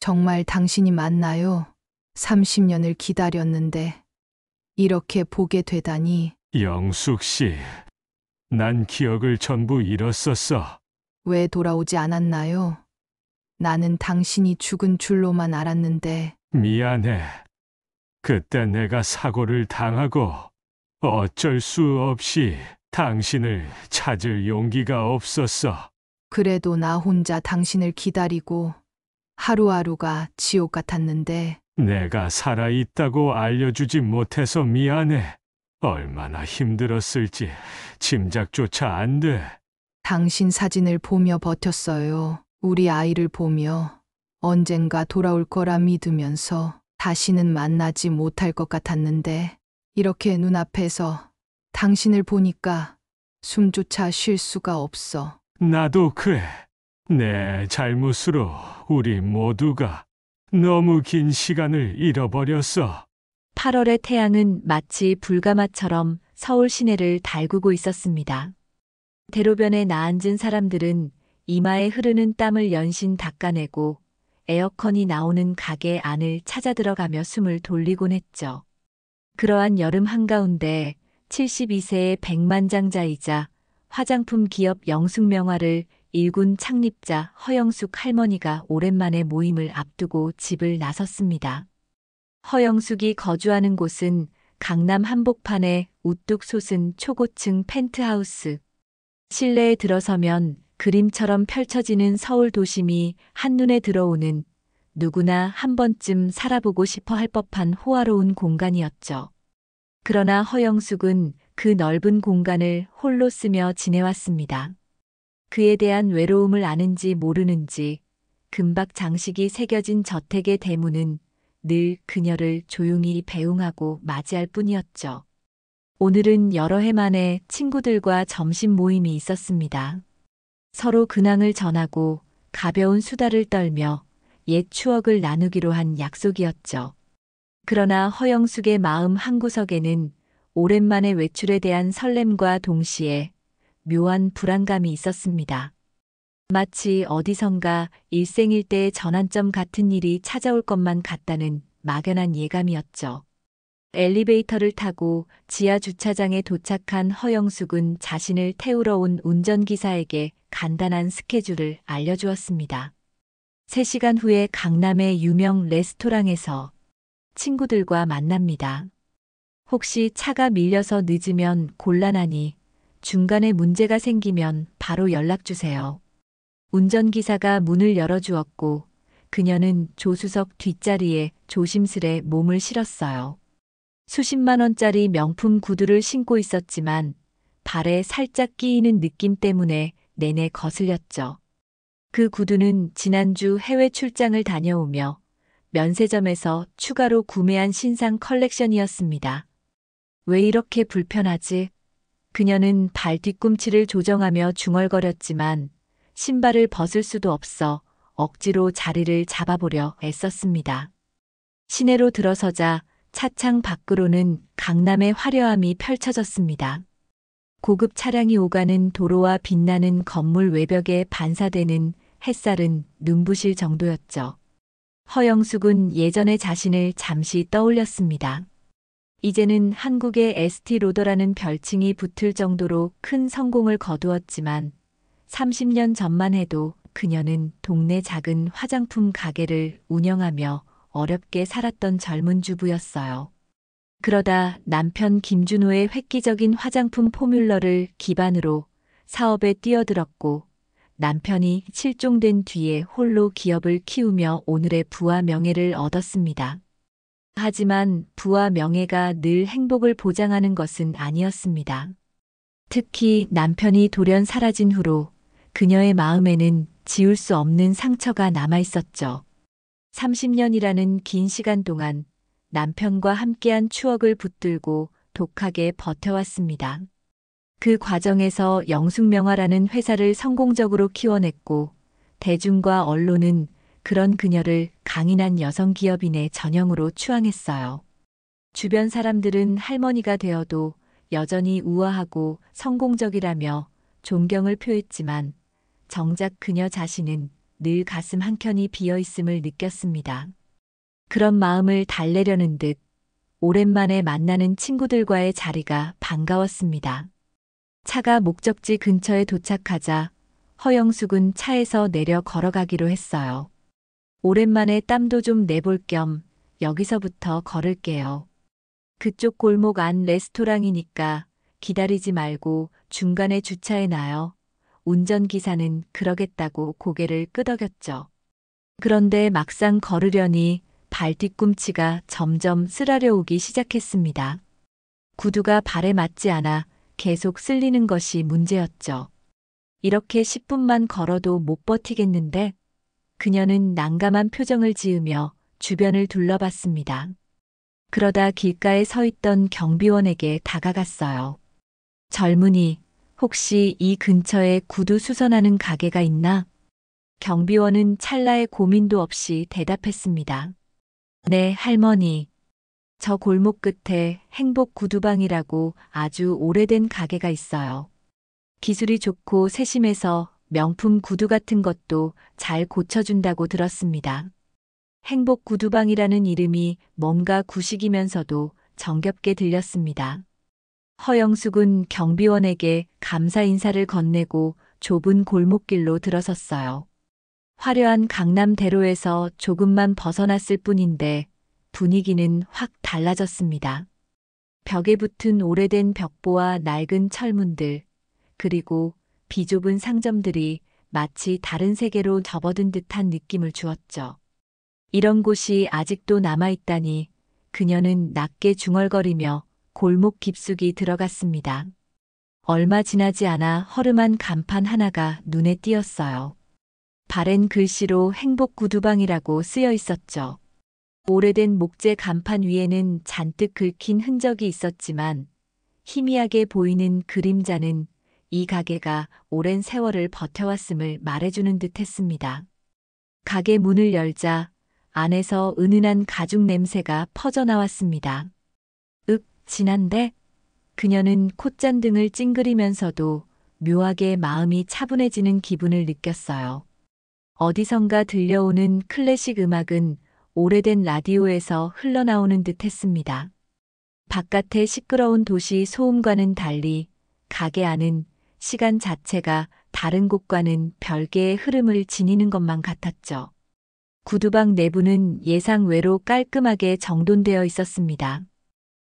정말 당신이 맞나요? 30년을 기다렸는데 이렇게 보게 되다니. 영숙 씨, 난 기억을 전부 잃었었어. 왜 돌아오지 않았나요? 나는 당신이 죽은 줄로만 알았는데. 미안해. 그때 내가 사고를 당하고 어쩔 수 없이 당신을 찾을 용기가 없었어. 그래도 나 혼자 당신을 기다리고 하루하루가 지옥 같았는데. 내가 살아있다고 알려주지 못해서 미안해. 얼마나 힘들었을지 짐작조차 안 돼. 당신 사진을 보며 버텼어요. 우리 아이를 보며 언젠가 돌아올 거라 믿으면서. 다시는 만나지 못할 것 같았는데 이렇게 눈앞에서 당신을 보니까 숨조차 쉴 수가 없어. 나도 그래. 내 잘못으로 우리 모두가 너무 긴 시간을 잃어버렸어. 8월의 태양은 마치 불가마처럼 서울 시내를 달구고 있었습니다. 대로변에 나앉은 사람들은 이마에 흐르는 땀을 연신 닦아내고 에어컨이 나오는 가게 안을 찾아 들어가며 숨을 돌리곤 했죠. 그러한 여름 한가운데 72세의 백만장자이자 화장품 기업 영숙명화를 일군 창립자 허영숙 할머니가 오랜만에 모임을 앞두고 집을 나섰습니다. 허영숙이 거주하는 곳은 강남 한복판의 우뚝 솟은 초고층 펜트하우스. 실내에 들어서면 그림처럼 펼쳐지는 서울 도심이 한눈에 들어오는, 누구나 한 번쯤 살아보고 싶어 할 법한 호화로운 공간이었죠. 그러나 허영숙은 그 넓은 공간을 홀로 쓰며 지내왔습니다. 그에 대한 외로움을 아는지 모르는지 금박 장식이 새겨진 저택의 대문은 늘 그녀를 조용히 배웅하고 맞이할 뿐이었죠. 오늘은 여러 해 만에 친구들과 점심 모임이 있었습니다. 서로 근황을 전하고 가벼운 수다를 떨며 옛 추억을 나누기로 한 약속이었죠. 그러나 허영숙의 마음 한구석에는 오랜만에 외출에 대한 설렘과 동시에 묘한 불안감이 있었습니다. 마치 어디선가 일생일대의 전환점 같은 일이 찾아올 것만 같다는 막연한 예감이었죠. 엘리베이터를 타고 지하 주차장에 도착한 허영숙은 자신을 태우러 온 운전기사에게 간단한 스케줄을 알려주었습니다. 3시간 후에 강남의 유명 레스토랑에서 친구들과 만납니다. 혹시 차가 밀려서 늦으면 곤란하니 중간에 문제가 생기면 바로 연락주세요. 운전기사가 문을 열어주었고 그녀는 조수석 뒷자리에 조심스레 몸을 실었어요. 수십만 원짜리 명품 구두를 신고 있었지만 발에 살짝 끼이는 느낌 때문에 내내 거슬렸죠. 그 구두는 지난주 해외 출장을 다녀오며 면세점에서 추가로 구매한 신상 컬렉션이었습니다. 왜 이렇게 불편하지? 그녀는 발 뒤꿈치를 조정하며 중얼거렸지만 신발을 벗을 수도 없어 억지로 자리를 잡아보려 애썼습니다. 시내로 들어서자 차창 밖으로는 강남의 화려함이 펼쳐졌습니다. 고급 차량이 오가는 도로와 빛나는 건물 외벽에 반사되는 햇살은 눈부실 정도였죠. 허영숙은 예전의 자신을 잠시 떠올렸습니다. 이제는 한국의 에스티로더라는 별칭이 붙을 정도로 큰 성공을 거두었지만 30년 전만 해도 그녀는 동네 작은 화장품 가게를 운영하며 어렵게 살았던 젊은 주부였어요. 그러다 남편 김준호의 획기적인 화장품 포뮬러를 기반으로 사업에 뛰어들었고 남편이 실종된 뒤에 홀로 기업을 키우며 오늘의 부와 명예를 얻었습니다. 하지만 부와 명예가 늘 행복을 보장하는 것은 아니었습니다. 특히 남편이 돌연 사라진 후로 그녀의 마음에는 지울 수 없는 상처가 남아 있었죠. 30년이라는 긴 시간 동안 남편과 함께한 추억을 붙들고 독하게 버텨왔습니다. 그 과정에서 영숙명화라는 회사를 성공적으로 키워냈고 대중과 언론은 그런 그녀를 강인한 여성 기업인의 전형으로 추앙했어요. 주변 사람들은 할머니가 되어도 여전히 우아하고 성공적이라며 존경을 표했지만 정작 그녀 자신은 늘 가슴 한켠이 비어 있음을 느꼈습니다. 그런 마음을 달래려는 듯 오랜만에 만나는 친구들과의 자리가 반가웠습니다. 차가 목적지 근처에 도착하자 허영숙은 차에서 내려 걸어가기로 했어요. 오랜만에 땀도 좀 내볼 겸 여기서부터 걸을게요. 그쪽 골목 안 레스토랑이니까 기다리지 말고 중간에 주차해놔요. 운전기사는 그러겠다고 고개를 끄덕였죠. 그런데 막상 걸으려니 발 뒤꿈치가 점점 쓰라려오기 시작했습니다. 구두가 발에 맞지 않아 계속 쓸리는 것이 문제였죠. 이렇게 10분만 걸어도 못 버티겠는데 그녀는 난감한 표정을 지으며 주변을 둘러봤습니다. 그러다 길가에 서 있던 경비원에게 다가갔어요. 젊은이, 혹시 이 근처에 구두 수선하는 가게가 있나? 경비원은 찰나의 고민도 없이 대답했습니다. 네, 할머니. 저 골목 끝에 행복 구두방이라고 아주 오래된 가게가 있어요. 기술이 좋고 세심해서 명품 구두 같은 것도 잘 고쳐준다고 들었습니다. 행복 구두방이라는 이름이 뭔가 구식이면서도 정겹게 들렸습니다. 허영숙은 경비원에게 감사 인사를 건네고 좁은 골목길로 들어섰어요. 화려한 강남대로에서 조금만 벗어났을 뿐인데 분위기는 확 달라졌습니다. 벽에 붙은 오래된 벽보와 낡은 철문들, 그리고 비좁은 상점들이 마치 다른 세계로 접어든 듯한 느낌을 주었죠. 이런 곳이 아직도 남아있다니 그녀는 낮게 중얼거리며 골목 깊숙이 들어갔습니다. 얼마 지나지 않아 허름한 간판 하나가 눈에 띄었어요. 바랜 글씨로 행복 구두방이라고 쓰여 있었죠. 오래된 목재 간판 위에는 잔뜩 긁힌 흔적이 있었지만 희미하게 보이는 그림자는 이 가게가 오랜 세월을 버텨왔음을 말해주는 듯 했습니다. 가게 문을 열자 안에서 은은한 가죽 냄새가 퍼져나왔습니다. 진한데? 그녀는 콧잔등을 찡그리면서도 묘하게 마음이 차분해지는 기분을 느꼈어요. 어디선가 들려오는 클래식 음악은 오래된 라디오에서 흘러나오는 듯 했습니다. 바깥의 시끄러운 도시 소음과는 달리 가게 안은 시간 자체가 다른 곳과는 별개의 흐름을 지니는 것만 같았죠. 구두방 내부는 예상 외로 깔끔하게 정돈되어 있었습니다.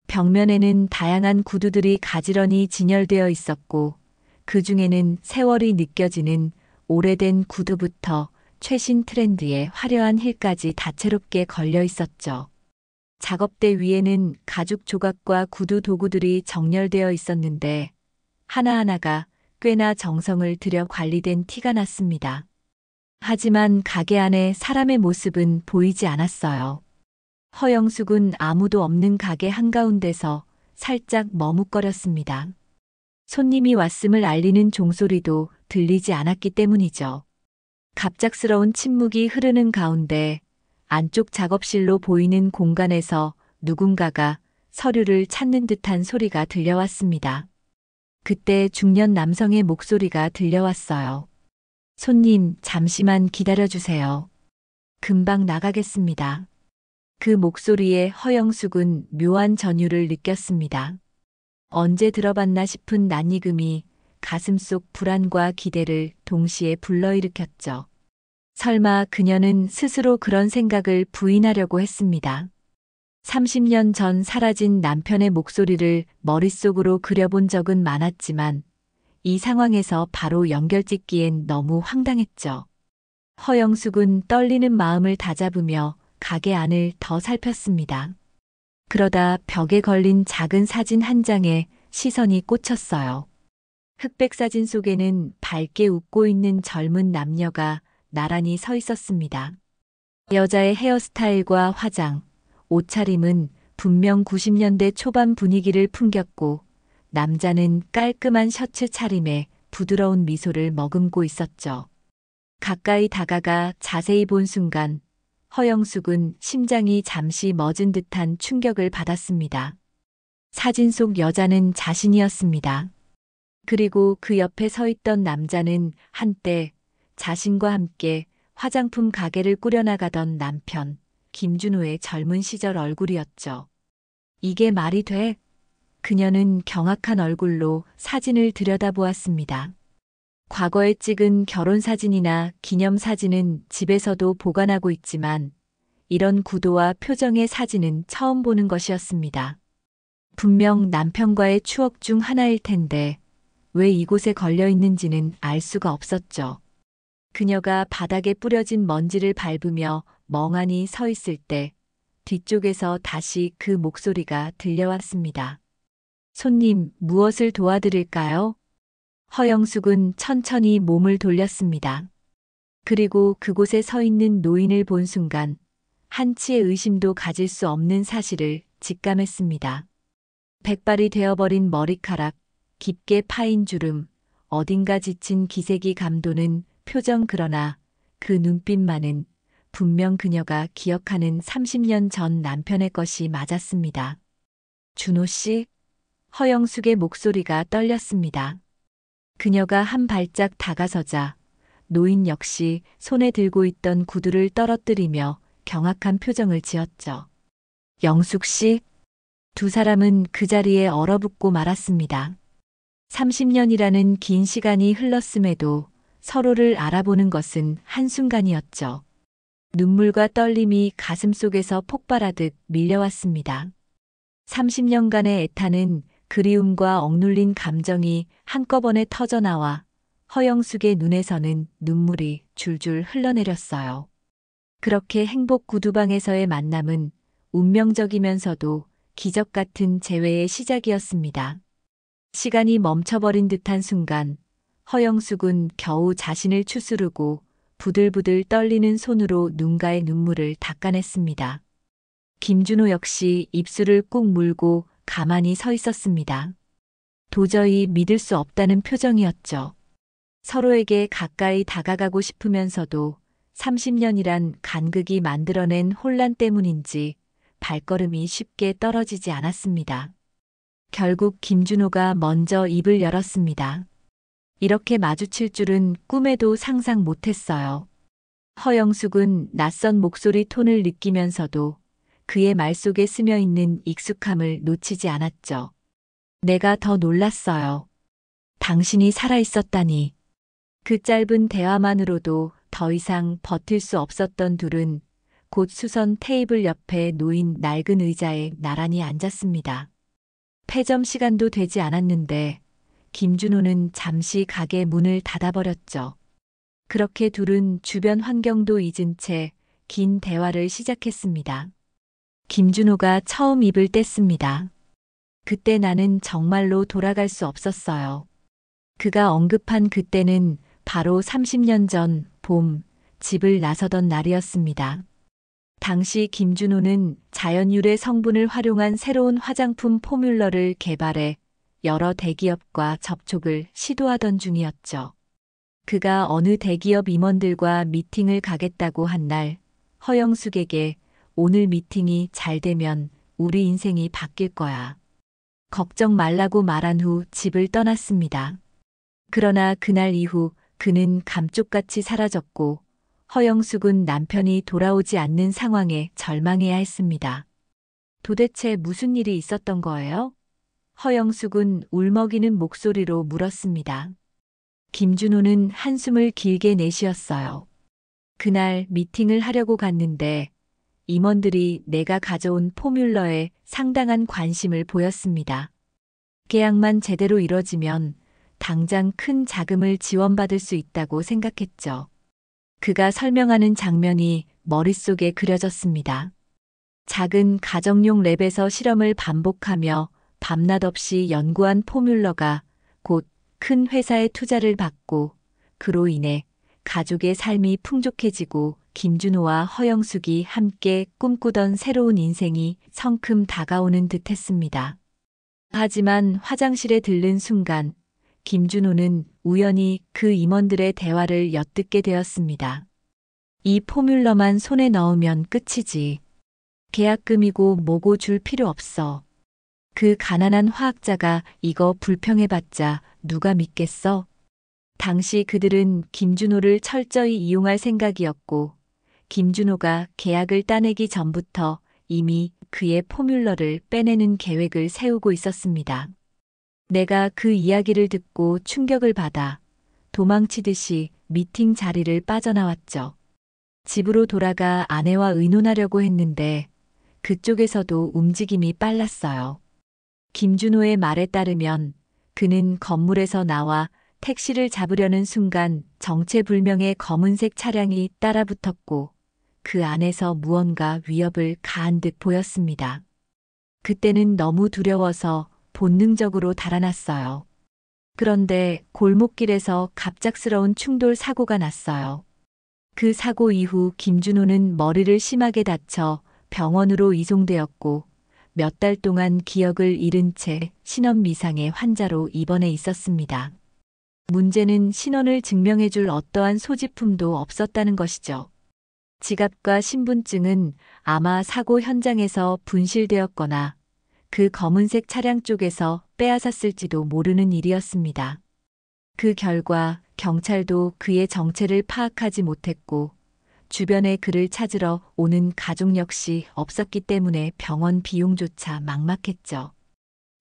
벽면에는 다양한 구두들이 가지런히 진열되어 있었고 그 중에는 세월이 느껴지는 오래된 구두부터 최신 트렌드의 화려한 힐까지 다채롭게 걸려 있었죠. 작업대 위에는 가죽 조각과 구두 도구들이 정렬되어 있었는데 하나하나가 꽤나 정성을 들여 관리된 티가 났습니다. 하지만 가게 안에 사람의 모습은 보이지 않았어요. 허영숙은 아무도 없는 가게 한가운데서 살짝 머뭇거렸습니다. 손님이 왔음을 알리는 종소리도 들리지 않았기 때문이죠. 갑작스러운 침묵이 흐르는 가운데 안쪽 작업실로 보이는 공간에서 누군가가 서류를 찾는 듯한 소리가 들려왔습니다. 그때 중년 남성의 목소리가 들려왔어요. 손님, 잠시만 기다려주세요. 금방 나가겠습니다. 그 목소리에 허영숙은 묘한 전율을 느꼈습니다. 언제 들어봤나 싶은 낯익음이 가슴속 불안과 기대를 동시에 불러일으켰죠. 설마 그녀는 스스로 그런 생각을 부인하려고 했습니다. 30년 전 사라진 남편의 목소리를 머릿속으로 그려본 적은 많았지만 이 상황에서 바로 연결짓기엔 너무 황당했죠. 허영숙은 떨리는 마음을 다잡으며 가게 안을 더 살폈습니다. 그러다 벽에 걸린 작은 사진 한 장에 시선이 꽂혔어요. 흑백 사진 속에는 밝게 웃고 있는 젊은 남녀가 나란히 서 있었습니다. 여자의 헤어스타일과 화장, 옷차림은 분명 90년대 초반 분위기를 풍겼고 남자는 깔끔한 셔츠 차림에 부드러운 미소를 머금고 있었죠. 가까이 다가가 자세히 본 순간 허영숙은 심장이 잠시 멎은 듯한 충격을 받았습니다. 사진 속 여자는 자신이었습니다. 그리고 그 옆에 서 있던 남자는 한때 자신과 함께 화장품 가게를 꾸려나가던 남편, 김준호의 젊은 시절 얼굴이었죠. 이게 말이 돼? 그녀는 경악한 얼굴로 사진을 들여다보았습니다. 과거에 찍은 결혼사진이나 기념사진은 집에서도 보관하고 있지만 이런 구도와 표정의 사진은 처음 보는 것이었습니다. 분명 남편과의 추억 중 하나일 텐데 왜 이곳에 걸려 있는지는 알 수가 없었죠. 그녀가 바닥에 뿌려진 먼지를 밟으며 멍하니 서 있을 때 뒤쪽에서 다시 그 목소리가 들려왔습니다. 손님, 무엇을 도와드릴까요? 허영숙은 천천히 몸을 돌렸습니다. 그리고 그곳에 서 있는 노인을 본 순간 한치의 의심도 가질 수 없는 사실을 직감했습니다. 백발이 되어버린 머리카락, 깊게 파인 주름, 어딘가 지친 기색이 감도는 표정 그러나 그 눈빛만은 분명 그녀가 기억하는 30년 전 남편의 것이 맞았습니다. 준호 씨? 허영숙의 목소리가 떨렸습니다. 그녀가 한 발짝 다가서자 노인 역시 손에 들고 있던 구두를 떨어뜨리며 경악한 표정을 지었죠. 영숙 씨? 두 사람은 그 자리에 얼어붙고 말았습니다. 30년이라는 긴 시간이 흘렀음에도 서로를 알아보는 것은 한순간이었죠. 눈물과 떨림이 가슴속에서 폭발하듯 밀려왔습니다. 30년간의 애타는 그리움과 억눌린 감정이 한꺼번에 터져나와 허영숙의 눈에서는 눈물이 줄줄 흘러내렸어요. 그렇게 행복 구두방에서의 만남은 운명적이면서도 기적 같은 재회의 시작이었습니다. 시간이 멈춰버린 듯한 순간 허영숙은 겨우 자신을 추스르고 부들부들 떨리는 손으로 눈가의 눈물을 닦아냈습니다. 김준호 역시 입술을 꾹 물고 가만히 서 있었습니다. 도저히 믿을 수 없다는 표정이었죠. 서로에게 가까이 다가가고 싶으면서도 30년이란 간극이 만들어낸 혼란 때문인지 발걸음이 쉽게 떨어지지 않았습니다. 결국 김준호가 먼저 입을 열었습니다. 이렇게 마주칠 줄은 꿈에도 상상 못했어요. 허영숙은 낯선 목소리 톤을 느끼면서도 그의 말 속에 스며 있는 익숙함을 놓치지 않았죠. 내가 더 놀랐어요. 당신이 살아있었다니. 그 짧은 대화만으로도 더 이상 버틸 수 없었던 둘은 곧 수선 테이블 옆에 놓인 낡은 의자에 나란히 앉았습니다. 패점 시간도 되지 않았는데 김준호는 잠시 가게 문을 닫아버렸죠. 그렇게 둘은 주변 환경도 잊은 채 긴 대화를 시작했습니다. 김준호가 처음 입을 뗐습니다. 그때 나는 정말로 돌아갈 수 없었어요. 그가 언급한 그때는 바로 30년 전 봄, 집을 나서던 날이었습니다. 당시 김준호는 자연유래 성분을 활용한 새로운 화장품 포뮬러를 개발해 여러 대기업과 접촉을 시도하던 중이었죠. 그가 어느 대기업 임원들과 미팅을 가겠다고 한 날, 허영숙에게 오늘 미팅이 잘 되면 우리 인생이 바뀔 거야. 걱정 말라고 말한 후 집을 떠났습니다. 그러나 그날 이후 그는 감쪽같이 사라졌고 허영숙은 남편이 돌아오지 않는 상황에 절망해야 했습니다. 도대체 무슨 일이 있었던 거예요? 허영숙은 울먹이는 목소리로 물었습니다. 김준호는 한숨을 길게 내쉬었어요. 그날 미팅을 하려고 갔는데 임원들이 내가 가져온 포뮬러에 상당한 관심을 보였습니다. 계약만 제대로 이뤄지면 당장 큰 자금을 지원받을 수 있다고 생각했죠. 그가 설명하는 장면이 머릿속에 그려졌습니다. 작은 가정용 랩에서 실험을 반복하며 밤낮 없이 연구한 포뮬러가 곧 큰 회사의 투자를 받고 그로 인해 가족의 삶이 풍족해지고 김준호와 허영숙이 함께 꿈꾸던 새로운 인생이 성큼 다가오는 듯했습니다. 하지만 화장실에 들른 순간 김준호는 우연히 그 임원들의 대화를 엿듣게 되었습니다. 이 포뮬러만 손에 넣으면 끝이지. 계약금이고 뭐고 줄 필요 없어. 그 가난한 화학자가 이거 불평해봤자 누가 믿겠어? 당시 그들은 김준호를 철저히 이용할 생각이었고, 김준호가 계약을 따내기 전부터 이미 그의 포뮬러를 빼내는 계획을 세우고 있었습니다. 내가 그 이야기를 듣고 충격을 받아 도망치듯이 미팅 자리를 빠져나왔죠. 집으로 돌아가 아내와 의논하려고 했는데 그쪽에서도 움직임이 빨랐어요. 김준호의 말에 따르면 그는 건물에서 나와 택시를 잡으려는 순간 정체불명의 검은색 차량이 따라붙었고 그 안에서 무언가 위협을 가한 듯 보였습니다. 그때는 너무 두려워서 본능적으로 달아났어요. 그런데 골목길에서 갑작스러운 충돌 사고가 났어요. 그 사고 이후 김준호는 머리를 심하게 다쳐 병원으로 이송되었고 몇 달 동안 기억을 잃은 채 신원미상의 환자로 입원해 있었습니다. 문제는 신원을 증명해줄 어떠한 소지품도 없었다는 것이죠. 지갑과 신분증은 아마 사고 현장에서 분실되었거나 그 검은색 차량 쪽에서 빼앗았을지도 모르는 일이었습니다. 그 결과 경찰도 그의 정체를 파악하지 못했고 주변에 그를 찾으러 오는 가족 역시 없었기 때문에 병원 비용조차 막막했죠.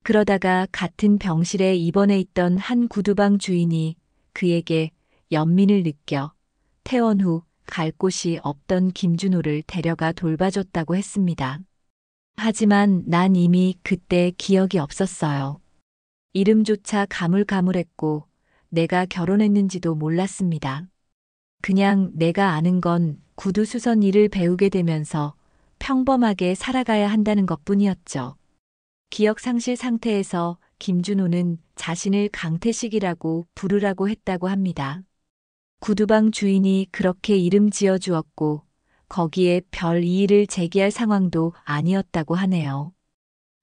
그러다가 같은 병실에 입원해 있던 한 구두방 주인이 그에게 연민을 느껴 퇴원 후 갈 곳이 없던 김준호를 데려가 돌봐줬다고 했습니다. 하지만 난 이미 그때 기억이 없었어요. 이름조차 가물가물했고 내가 결혼했는지도 몰랐습니다. 그냥 내가 아는 건 구두 수선 일을 배우게 되면서 평범하게 살아가야 한다는 것뿐이었죠. 기억 상실 상태에서 김준호는 자신을 강태식이라고 부르라고 했다고 합니다. 구두방 주인이 그렇게 이름 지어주었고 거기에 별 이의를 제기할 상황도 아니었다고 하네요.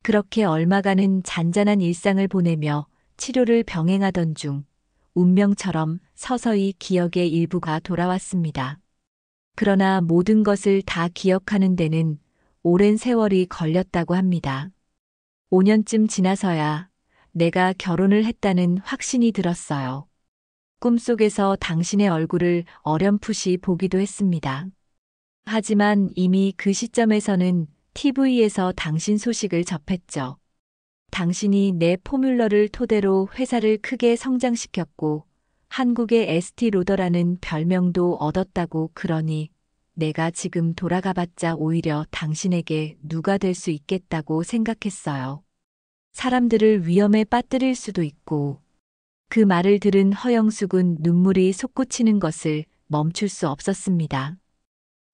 그렇게 얼마간은 잔잔한 일상을 보내며 치료를 병행하던 중 운명처럼 서서히 기억의 일부가 돌아왔습니다. 그러나 모든 것을 다 기억하는 데는 오랜 세월이 걸렸다고 합니다. 5년쯤 지나서야 내가 결혼을 했다는 확신이 들었어요. 꿈속에서 당신의 얼굴을 어렴풋이 보기도 했습니다. 하지만 이미 그 시점에서는 TV에서 당신 소식을 접했죠. 당신이 내 포뮬러를 토대로 회사를 크게 성장시켰고 한국의 에스티 로더라는 별명도 얻었다고 그러니 내가 지금 돌아가봤자 오히려 당신에게 누가 될 수 있겠다고 생각했어요. 사람들을 위험에 빠뜨릴 수도 있고 그 말을 들은 허영숙은 눈물이 솟구치는 것을 멈출 수 없었습니다.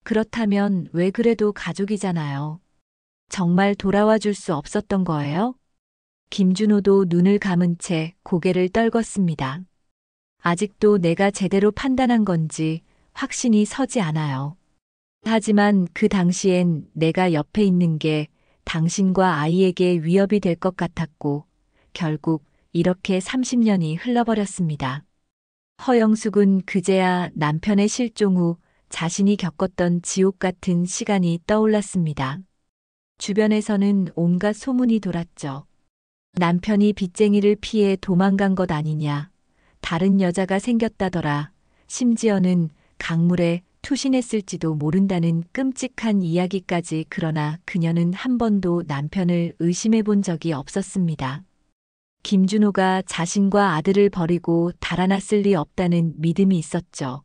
그렇다면 왜 그래도 가족이잖아요. 정말 돌아와 줄 수 없었던 거예요? 김준호도 눈을 감은 채 고개를 떨궜습니다. 아직도 내가 제대로 판단한 건지 확신이 서지 않아요. 하지만 그 당시엔 내가 옆에 있는 게 당신과 아이에게 위협이 될 것 같았고 결국 이렇게 30년이 흘러버렸습니다. 허영숙은 그제야 남편의 실종 후 자신이 겪었던 지옥 같은 시간이 떠올랐습니다. 주변에서는 온갖 소문이 돌았죠. 남편이 빚쟁이를 피해 도망간 것 아니냐, 다른 여자가 생겼다더라, 심지어는 강물에 투신했을지도 모른다는 끔찍한 이야기까지. 그러나 그녀는 한 번도 남편을 의심해 본 적이 없었습니다. 김준호가 자신과 아들을 버리고 달아났을 리 없다는 믿음이 있었죠.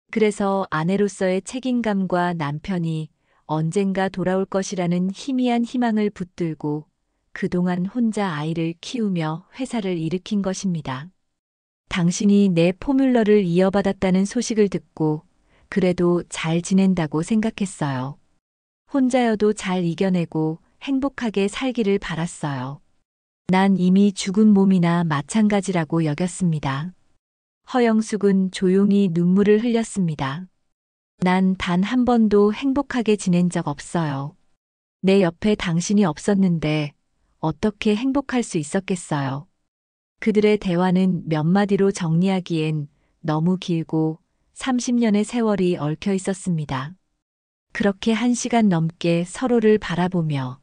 그래서 아내로서의 책임감과 남편이 언젠가 돌아올 것이라는 희미한 희망을 붙들고 그동안 혼자 아이를 키우며 회사를 일으킨 것입니다. 당신이 내 포뮬러를 이어받았다는 소식을 듣고 그래도 잘 지낸다고 생각했어요. 혼자여도 잘 이겨내고 행복하게 살기를 바랐어요. 난 이미 죽은 몸이나 마찬가지라고 여겼습니다. 허영숙은 조용히 눈물을 흘렸습니다. 난 단 한 번도 행복하게 지낸 적 없어요. 내 옆에 당신이 없었는데 어떻게 행복할 수 있었겠어요. 그들의 대화는 몇 마디로 정리하기엔 너무 길고 30년의 세월이 얽혀 있었습니다. 그렇게 1시간 넘게 서로를 바라보며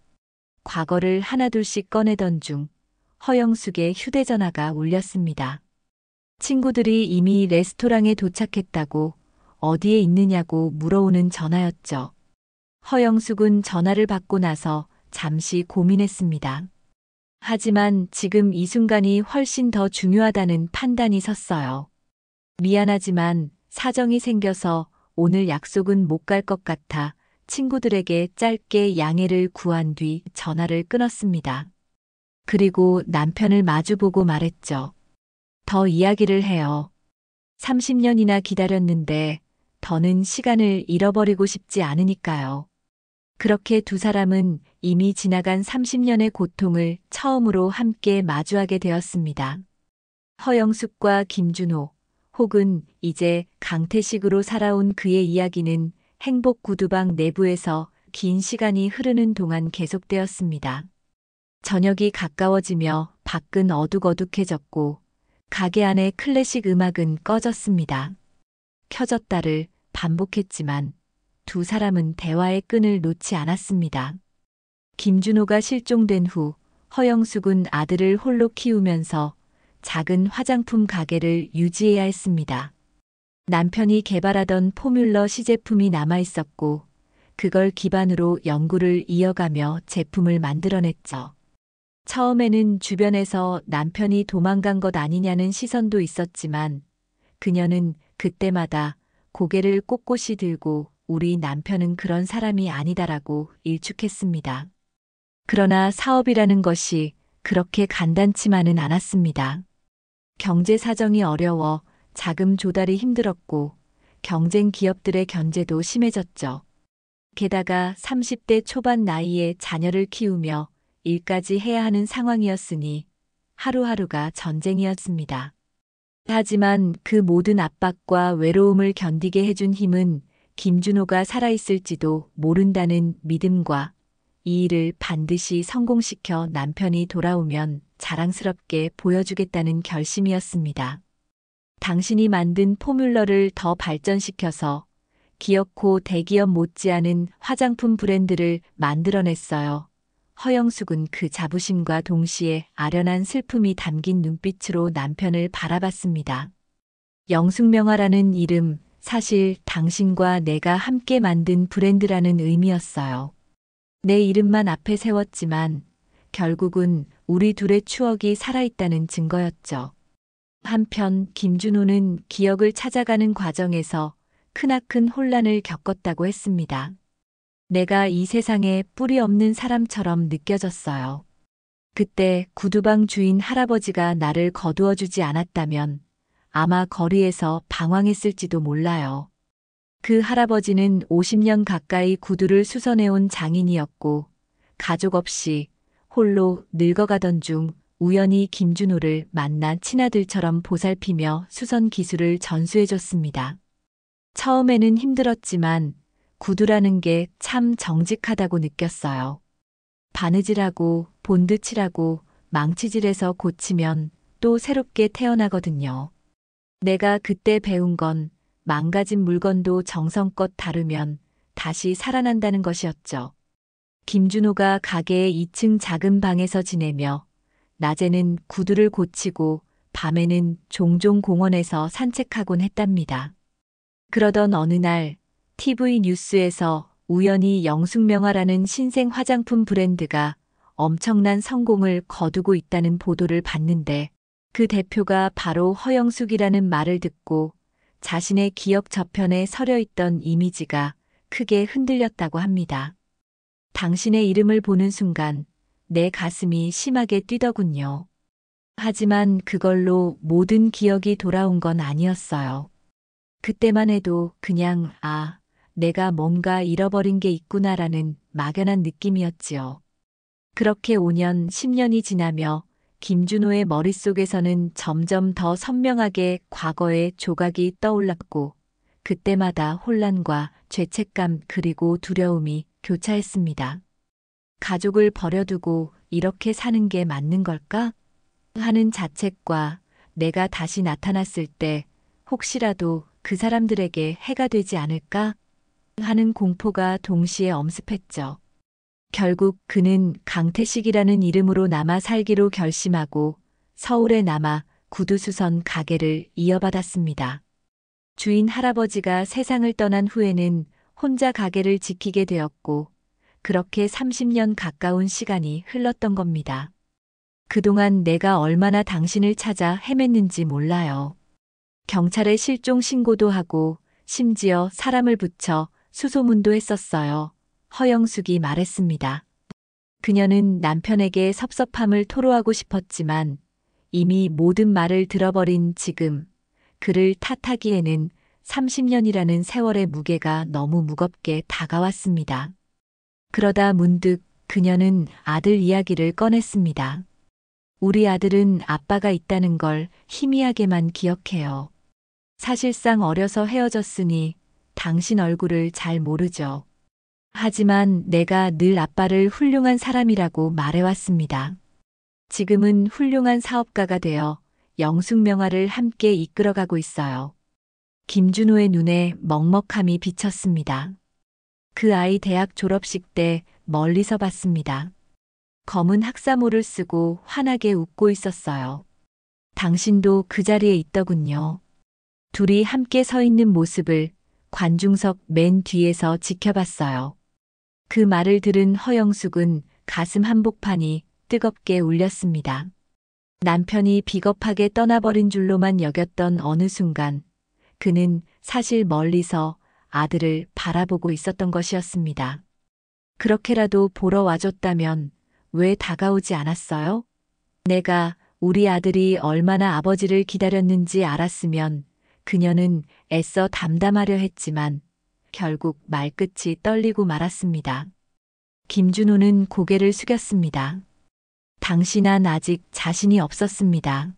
과거를 하나둘씩 꺼내던 중 허영숙의 휴대전화가 울렸습니다. 친구들이 이미 레스토랑에 도착했다고 어디에 있느냐고 물어오는 전화였죠. 허영숙은 전화를 받고 나서 잠시 고민했습니다. 하지만 지금 이 순간이 훨씬 더 중요하다는 판단이 섰어요. 미안하지만 사정이 생겨서 오늘 약속은 못 갈 것 같아 친구들에게 짧게 양해를 구한 뒤 전화를 끊었습니다. 그리고 남편을 마주보고 말했죠. 더 이야기를 해요. 30년이나 기다렸는데 더는 시간을 잃어버리고 싶지 않으니까요. 그렇게 두 사람은 이미 지나간 30년의 고통을 처음으로 함께 마주하게 되었습니다. 허영숙과 김준호, 혹은 이제 강태식으로 살아온 그의 이야기는 행복 구두방 내부에서 긴 시간이 흐르는 동안 계속되었습니다. 저녁이 가까워지며 밖은 어둑어둑해졌고 가게 안의 클래식 음악은 꺼졌습니다. 켜졌다를 반복했지만 두 사람은 대화의 끈을 놓지 않았습니다. 김준호가 실종된 후 허영숙은 아들을 홀로 키우면서 작은 화장품 가게를 유지해야 했습니다. 남편이 개발하던 포뮬러 시제품이 남아 있었고 그걸 기반으로 연구를 이어가며 제품을 만들어냈죠. 처음에는 주변에서 남편이 도망간 것 아니냐는 시선도 있었지만 그녀는 그때마다 고개를 꼿꼿이 들고 우리 남편은 그런 사람이 아니다라고 일축했습니다. 그러나 사업이라는 것이 그렇게 간단치만은 않았습니다. 경제 사정이 어려워 자금 조달이 힘들었고 경쟁 기업들의 견제도 심해졌죠. 게다가 30대 초반 나이에 자녀를 키우며 일까지 해야 하는 상황이었으니 하루하루가 전쟁이었습니다. 하지만 그 모든 압박과 외로움을 견디게 해준 힘은 김준호가 살아있을지도 모른다는 믿음과 이 일을 반드시 성공시켜 남편이 돌아오면 자랑스럽게 보여주겠다는 결심이었습니다. 당신이 만든 포뮬러를 더 발전시켜서 기어코 대기업 못지않은 화장품 브랜드를 만들어냈어요. 허영숙은 그 자부심과 동시에 아련한 슬픔이 담긴 눈빛으로 남편을 바라봤습니다. 영숙명화라는 이름, 사실 당신과 내가 함께 만든 브랜드라는 의미였어요. 내 이름만 앞에 세웠지만 결국은 우리 둘의 추억이 살아있다는 증거였죠. 한편 김준호는 기억을 찾아가는 과정에서 크나큰 혼란을 겪었다고 했습니다. 내가 이 세상에 뿌리 없는 사람처럼 느껴졌어요. 그때 구두방 주인 할아버지가 나를 거두어주지 않았다면 아마 거리에서 방황했을지도 몰라요. 그 할아버지는 50년 가까이 구두를 수선해온 장인이었고 가족 없이 홀로 늙어가던 중 우연히 김준호를 만나 친아들처럼 보살피며 수선 기술을 전수해줬습니다. 처음에는 힘들었지만 구두라는 게 참 정직하다고 느꼈어요. 바느질하고 본드칠하고 망치질해서 고치면 또 새롭게 태어나거든요. 내가 그때 배운 건 망가진 물건도 정성껏 다루면 다시 살아난다는 것이었죠. 김준호가 가게의 2층 작은 방에서 지내며 낮에는 구두를 고치고 밤에는 종종 공원에서 산책하곤 했답니다. 그러던 어느 날 TV 뉴스에서 우연히 영숙명화라는 신생 화장품 브랜드가 엄청난 성공을 거두고 있다는 보도를 봤는데 그 대표가 바로 허영숙이라는 말을 듣고 자신의 기억 저편에 서려 있던 이미지가 크게 흔들렸다고 합니다. 당신의 이름을 보는 순간 내 가슴이 심하게 뛰더군요. 하지만 그걸로 모든 기억이 돌아온 건 아니었어요. 그때만 해도 그냥 내가 뭔가 잃어버린 게 있구나라는 막연한 느낌이었지요. 그렇게 5년, 10년이 지나며 김준호의 머릿속에서는 점점 더 선명하게 과거의 조각이 떠올랐고 그때마다 혼란과 죄책감 그리고 두려움이 교차했습니다. 가족을 버려두고 이렇게 사는 게 맞는 걸까? 하는 자책과 내가 다시 나타났을 때 혹시라도 그 사람들에게 해가 되지 않을까? 하는 공포가 동시에 엄습했죠. 결국 그는 강태식이라는 이름으로 남아 살기로 결심하고 서울에 남아 구두수선 가게를 이어받았습니다. 주인 할아버지가 세상을 떠난 후에는 혼자 가게를 지키게 되었고, 그렇게 30년 가까운 시간이 흘렀던 겁니다. 그동안 내가 얼마나 당신을 찾아 헤맸는지 몰라요. 경찰에 실종 신고도 하고 심지어 사람을 붙여 수소문도 했었어요. 허영숙이 말했습니다. 그녀는 남편에게 섭섭함을 토로하고 싶었지만 이미 모든 말을 들어버린 지금 그를 탓하기에는 30년이라는 세월의 무게가 너무 무겁게 다가왔습니다. 그러다 문득 그녀는 아들 이야기를 꺼냈습니다. 우리 아들은 아빠가 있다는 걸 희미하게만 기억해요. 사실상 어려서 헤어졌으니 당신 얼굴을 잘 모르죠. 하지만 내가 늘 아빠를 훌륭한 사람이라고 말해왔습니다. 지금은 훌륭한 사업가가 되어 영숙명화를 함께 이끌어가고 있어요. 김준호의 눈에 먹먹함이 비쳤습니다. 그 아이 대학 졸업식 때 멀리서 봤습니다. 검은 학사모를 쓰고 환하게 웃고 있었어요. 당신도 그 자리에 있더군요. 둘이 함께 서 있는 모습을 관중석 맨 뒤에서 지켜봤어요. 그 말을 들은 허영숙은 가슴 한복판이 뜨겁게 울렸습니다. 남편이 비겁하게 떠나버린 줄로만 여겼던 어느 순간 그는 사실 멀리서 아들을 바라보고 있었던 것이었습니다. 그렇게라도 보러 와줬다면 왜 다가오지 않았어요? 내가 우리 아들이 얼마나 아버지를 기다렸는지 알았으면 그녀는 애써 담담하려 했지만 결국 말끝이 떨리고 말았습니다. 김준호는 고개를 숙였습니다. 당신은 아직 자신이 없었습니다.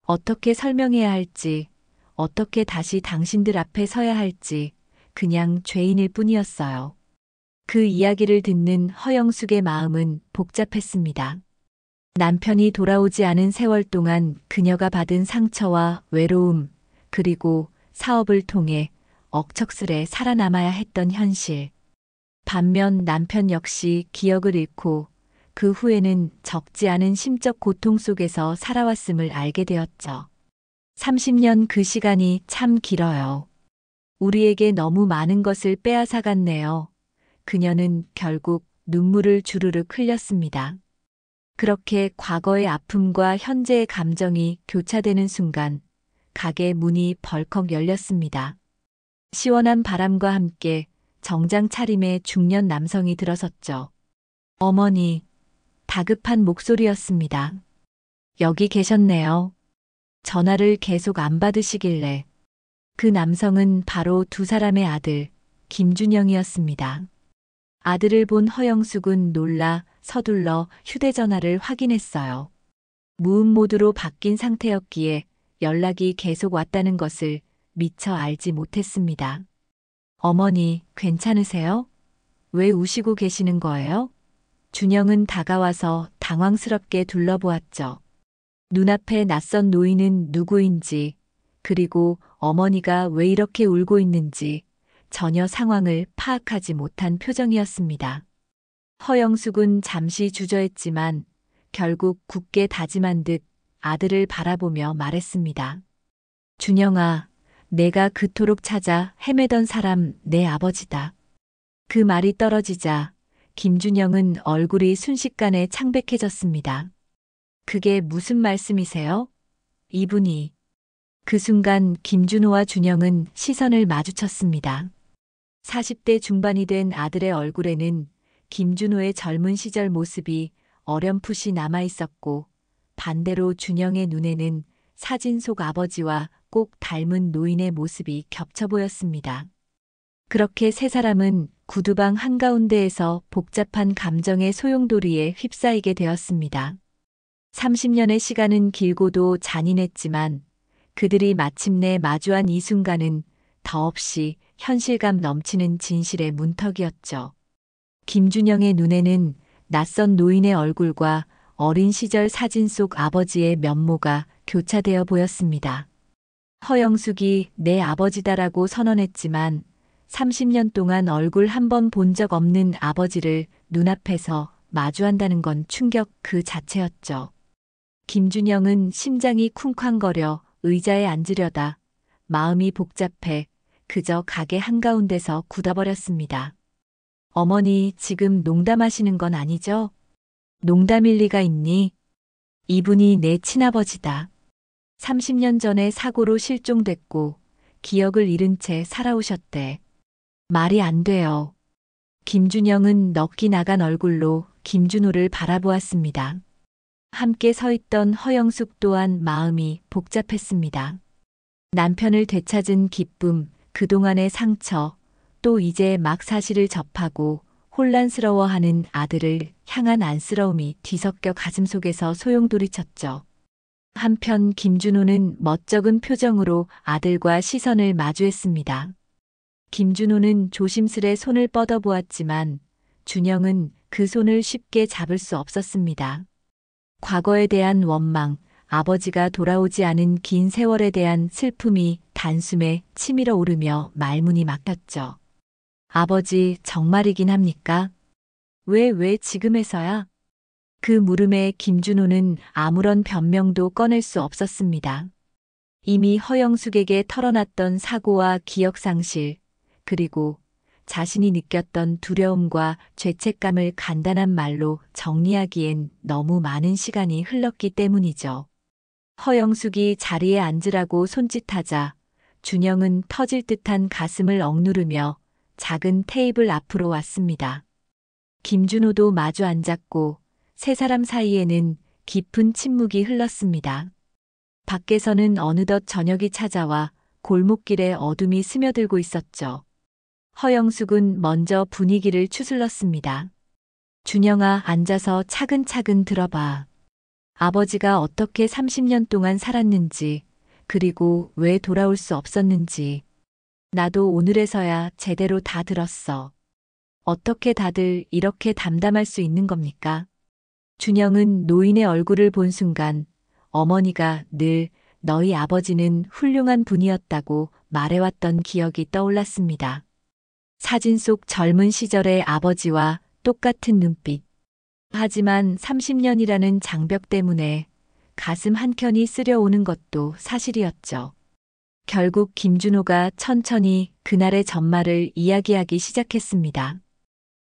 어떻게 설명해야 할지, 어떻게 다시 당신들 앞에 서야 할지 그냥 죄인일 뿐이었어요. 그 이야기를 듣는 허영숙의 마음은 복잡했습니다. 남편이 돌아오지 않은 세월 동안 그녀가 받은 상처와 외로움, 그리고 사업을 통해 억척스레 살아남아야 했던 현실. 반면 남편 역시 기억을 잃고 그 후에는 적지 않은 심적 고통 속에서 살아왔음을 알게 되었죠. 30년 그 시간이 참 길어요. 우리에게 너무 많은 것을 빼앗아갔네요. 그녀는 결국 눈물을 주르륵 흘렸습니다. 그렇게 과거의 아픔과 현재의 감정이 교차되는 순간 가게 문이 벌컥 열렸습니다. 시원한 바람과 함께 정장 차림의 중년 남성이 들어섰죠. 어머니, 다급한 목소리였습니다. 여기 계셨네요. 전화를 계속 안 받으시길래. 그 남성은 바로 두 사람의 아들, 김준영이었습니다. 아들을 본 허영숙은 놀라 서둘러 휴대전화를 확인했어요. 무음 모드로 바뀐 상태였기에 연락이 계속 왔다는 것을 미처 알지 못했습니다. 어머니, 괜찮으세요? 왜 우시고 계시는 거예요? 준영은 다가와서 당황스럽게 둘러보았죠. 눈앞에 낯선 노인은 누구인지, 그리고 어머니가 왜 이렇게 울고 있는지 전혀 상황을 파악하지 못한 표정이었습니다. 허영숙은 잠시 주저했지만 결국 굳게 다짐한 듯 아들을 바라보며 말했습니다. 준영아, 내가 그토록 찾아 헤매던 사람 내 아버지다. 그 말이 떨어지자 김준영은 얼굴이 순식간에 창백해졌습니다. 그게 무슨 말씀이세요? 이분이. 그 순간 김준호와 준영은 시선을 마주쳤습니다. 40대 중반이 된 아들의 얼굴에는 김준호의 젊은 시절 모습이 어렴풋이 남아 있었고 반대로 준영의 눈에는 사진 속 아버지와 꼭 닮은 노인의 모습이 겹쳐 보였습니다. 그렇게 세 사람은 구두방 한가운데에서 복잡한 감정의 소용돌이에 휩싸이게 되었습니다. 30년의 시간은 길고도 잔인했지만 그들이 마침내 마주한 이 순간은 더없이 현실감 넘치는 진실의 문턱이었죠. 김준영의 눈에는 낯선 노인의 얼굴과 어린 시절 사진 속 아버지의 면모가 교차되어 보였습니다. 허영숙이 내 아버지다라고 선언했지만 30년 동안 얼굴 한 번 본 적 없는 아버지를 눈앞에서 마주한다는 건 충격 그 자체였죠. 김준영은 심장이 쿵쾅거려 의자에 앉으려다 마음이 복잡해 그저 가게 한가운데서 굳어버렸습니다. 어머니 지금 농담하시는 건 아니죠? 농담일 리가 있니? 이분이 내 친아버지다. 30년 전에 사고로 실종됐고 기억을 잃은 채 살아오셨대. 말이 안 돼요. 김준영은 넋이 나간 얼굴로 김준호를 바라보았습니다. 함께 서 있던 허영숙 또한 마음이 복잡했습니다. 남편을 되찾은 기쁨, 그동안의 상처, 또 이제 막 사실을 접하고 혼란스러워하는 아들을 향한 안쓰러움이 뒤섞여 가슴속에서 소용돌이쳤죠. 한편 김준호는 멋쩍은 표정으로 아들과 시선을 마주했습니다. 김준호는 조심스레 손을 뻗어보았지만 준영은 그 손을 쉽게 잡을 수 없었습니다. 과거에 대한 원망, 아버지가 돌아오지 않은 긴 세월에 대한 슬픔이 단숨에 치밀어 오르며 말문이 막혔죠. 아버지 정말이긴 합니까? 왜 지금에서야? 그 물음에 김준호는 아무런 변명도 꺼낼 수 없었습니다. 이미 허영숙에게 털어놨던 사고와 기억상실, 그리고 자신이 느꼈던 두려움과 죄책감을 간단한 말로 정리하기엔 너무 많은 시간이 흘렀기 때문이죠. 허영숙이 자리에 앉으라고 손짓하자 준영은 터질 듯한 가슴을 억누르며 작은 테이블 앞으로 왔습니다. 김준호도 마주 앉았고 세 사람 사이에는 깊은 침묵이 흘렀습니다. 밖에서는 어느덧 저녁이 찾아와 골목길에 어둠이 스며들고 있었죠. 허영숙은 먼저 분위기를 추슬렀습니다. 준영아, 앉아서 차근차근 들어봐. 아버지가 어떻게 30년 동안 살았는지, 그리고 왜 돌아올 수 없었는지. 나도 오늘에서야 제대로 다 들었어. 어떻게 다들 이렇게 담담할 수 있는 겁니까? 준영은 노인의 얼굴을 본 순간 어머니가 늘 너희 아버지는 훌륭한 분이었다고 말해왔던 기억이 떠올랐습니다. 사진 속 젊은 시절의 아버지와 똑같은 눈빛. 하지만 30년이라는 장벽 때문에 가슴 한켠이 쓰려오는 것도 사실이었죠. 결국 김준호가 천천히 그날의 전말을 이야기하기 시작했습니다.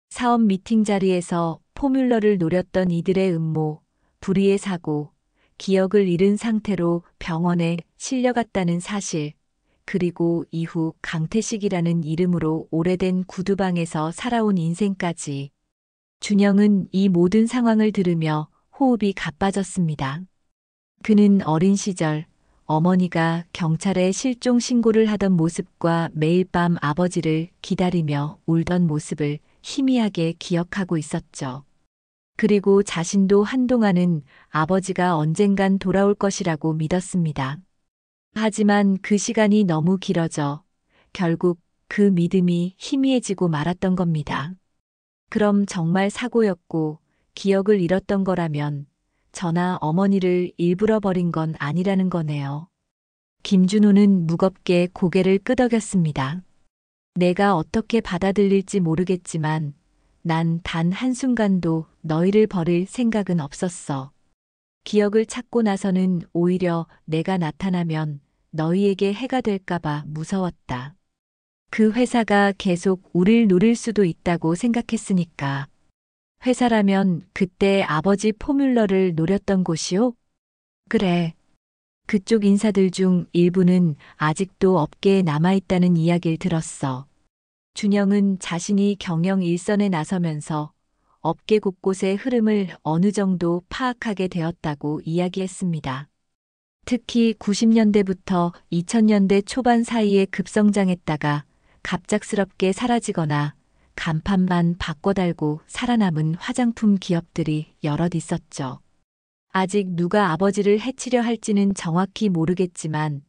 사업 미팅 자리에서 포뮬러를 노렸던 이들의 음모, 불의의 사고, 기억을 잃은 상태로 병원에 실려갔다는 사실, 그리고 이후 강태식이라는 이름으로 오래된 구두방에서 살아온 인생까지. 준영은 이 모든 상황을 들으며 호흡이 가빠졌습니다. 그는 어린 시절 어머니가 경찰에 실종 신고를 하던 모습과 매일 밤 아버지를 기다리며 울던 모습을 희미하게 기억하고 있었죠. 그리고 자신도 한동안은 아버지가 언젠간 돌아올 것이라고 믿었습니다. 하지만 그 시간이 너무 길어져 결국 그 믿음이 희미해지고 말았던 겁니다. 그럼 정말 사고였고 기억을 잃었던 거라면 저나 어머니를 일부러 버린 건 아니라는 거네요. 김준호는 무겁게 고개를 끄덕였습니다. 내가 어떻게 받아들일지 모르겠지만 난 단 한순간도 너희를 버릴 생각은 없었어. 기억을 찾고 나서는 오히려 내가 나타나면 너희에게 해가 될까봐 무서웠다. 그 회사가 계속 우릴 노릴 수도 있다고 생각했으니까. 회사라면 그때 아버지 포뮬러를 노렸던 곳이요? 그래. 그쪽 인사들 중 일부는 아직도 업계에 남아있다는 이야기를 들었어. 준영은 자신이 경영 일선에 나서면서 업계 곳곳의 흐름을 어느 정도 파악하게 되었다고 이야기했습니다. 특히 90년대부터 2000년대 초반 사이에 급성장했다가 갑작스럽게 사라지거나 간판만 바꿔달고 살아남은 화장품 기업들이 여럿 있었죠. 아직 누가 아버지를 해치려 할지는 정확히 모르겠지만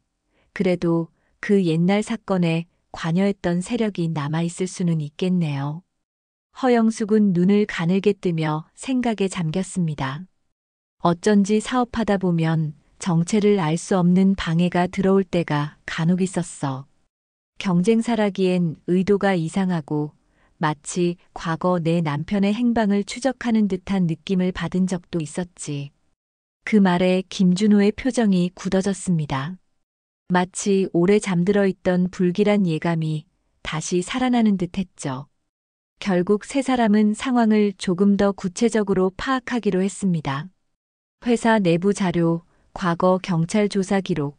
그래도 그 옛날 사건에 관여했던 세력이 남아있을 수는 있겠네요. 허영숙은 눈을 가늘게 뜨며 생각에 잠겼습니다. 어쩐지 사업하다 보면 정체를 알 수 없는 방해가 들어올 때가 간혹 있었어. 경쟁사라기엔 의도가 이상하고 마치 과거 내 남편의 행방을 추적하는 듯한 느낌을 받은 적도 있었지. 그 말에 김준호의 표정이 굳어졌습니다. 마치 오래 잠들어 있던 불길한 예감이 다시 살아나는 듯 했죠. 결국 세 사람은 상황을 조금 더 구체적으로 파악하기로 했습니다. 회사 내부 자료, 과거 경찰 조사 기록,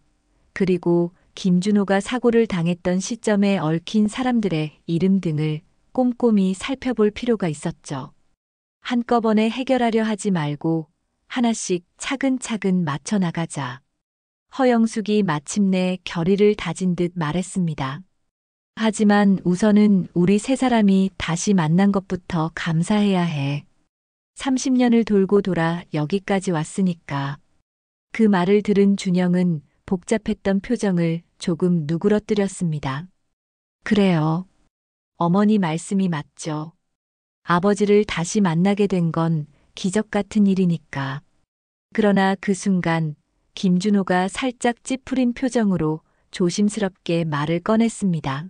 그리고 김준호가 사고를 당했던 시점에 얽힌 사람들의 이름 등을 꼼꼼히 살펴볼 필요가 있었죠. 한꺼번에 해결하려 하지 말고 하나씩 차근차근 맞춰 나가자. 허영숙이 마침내 결의를 다진 듯 말했습니다. 하지만 우선은 우리 세 사람이 다시 만난 것부터 감사해야 해. 30년을 돌고 돌아 여기까지 왔으니까. 그 말을 들은 준영은 복잡했던 표정을 조금 누그러뜨렸습니다. 그래요. 어머니 말씀이 맞죠. 아버지를 다시 만나게 된 건 기적 같은 일이니까. 그러나 그 순간 김준호가 살짝 찌푸린 표정으로 조심스럽게 말을 꺼냈습니다.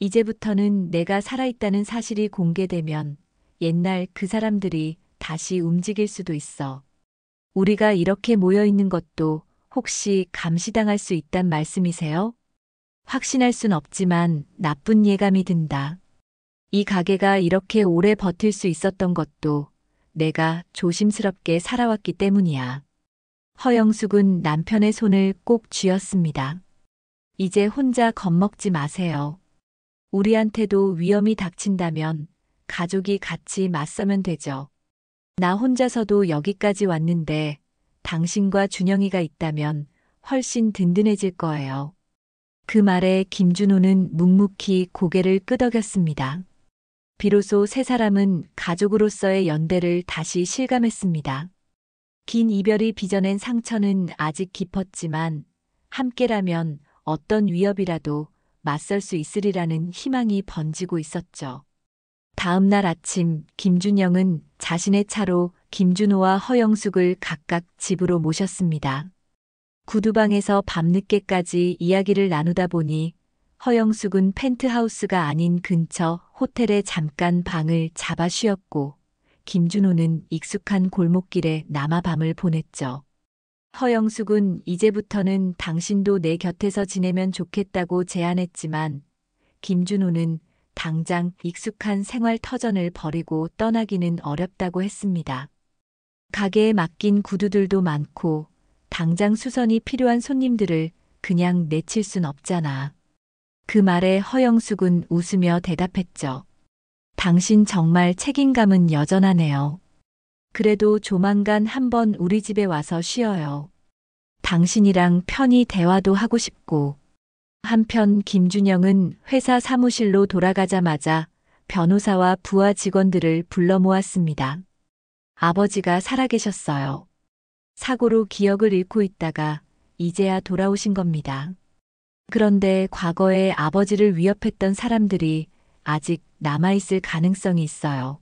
이제부터는 내가 살아있다는 사실이 공개되면 옛날 그 사람들이 다시 움직일 수도 있어. 우리가 이렇게 모여 있는 것도 혹시 감시당할 수 있단 말씀이세요? 확신할 순 없지만 나쁜 예감이 든다. 이 가게가 이렇게 오래 버틸 수 있었던 것도 내가 조심스럽게 살아왔기 때문이야. 허영숙은 남편의 손을 꼭 쥐었습니다. 이제 혼자 겁먹지 마세요. 우리한테도 위험이 닥친다면 가족이 같이 맞서면 되죠. 나 혼자서도 여기까지 왔는데 당신과 준영이가 있다면 훨씬 든든해질 거예요. 그 말에 김준호는 묵묵히 고개를 끄덕였습니다. 비로소 세 사람은 가족으로서의 연대를 다시 실감했습니다. 긴 이별이 빚어낸 상처는 아직 깊었지만 함께라면 어떤 위협이라도 맞설 수 있으리라는 희망이 번지고 있었죠. 다음 날 아침 김준영은 자신의 차로 김준호와 허영숙을 각각 집으로 모셨습니다. 구두방에서 밤늦게까지 이야기를 나누다 보니 허영숙은 펜트하우스가 아닌 근처 호텔에 잠깐 방을 잡아 쉬었고 김준호는 익숙한 골목길에 남아 밤을 보냈죠. 허영숙은 이제부터는 당신도 내 곁에서 지내면 좋겠다고 제안했지만 김준호는 당장 익숙한 생활 터전을 버리고 떠나기는 어렵다고 했습니다. 가게에 맡긴 구두들도 많고 당장 수선이 필요한 손님들을 그냥 내칠 순 없잖아. 그 말에 허영숙은 웃으며 대답했죠. 당신 정말 책임감은 여전하네요. 그래도 조만간 한번 우리 집에 와서 쉬어요. 당신이랑 편히 대화도 하고 싶고. 한편 김준영은 회사 사무실로 돌아가자마자 변호사와 부하 직원들을 불러 모았습니다. 아버지가 살아계셨어요. 사고로 기억을 잃고 있다가 이제야 돌아오신 겁니다. 그런데 과거에 아버지를 위협했던 사람들이 아직 남아있을 가능성이 있어요.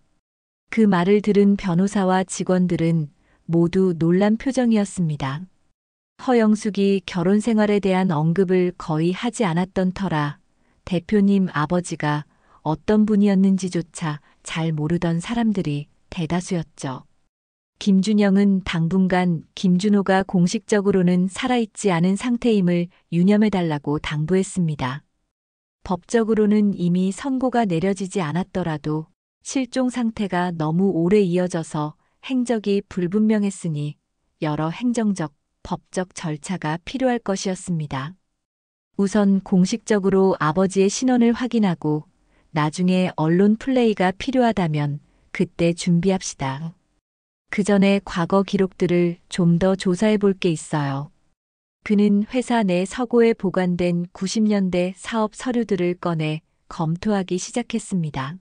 그 말을 들은 변호사와 직원들은 모두 놀란 표정이었습니다. 허영숙이 결혼 생활에 대한 언급을 거의 하지 않았던 터라 대표님 아버지가 어떤 분이었는지조차 잘 모르던 사람들이 대다수였죠. 김준영은 당분간 김준호가 공식적으로는 살아있지 않은 상태임을 유념해달라고 당부했습니다. 법적으로는 이미 선고가 내려지지 않았더라도 실종 상태가 너무 오래 이어져서 행적이 불분명했으니 여러 행정적, 법적 절차가 필요할 것이었습니다. 우선 공식적으로 아버지의 신원을 확인하고 나중에 언론 플레이가 필요하다면 그때 준비합시다. 그 전에 과거 기록들을 좀 더 조사해 볼 게 있어요. 그는 회사 내 서고에 보관된 90년대 사업 서류들을 꺼내 검토하기 시작했습니다.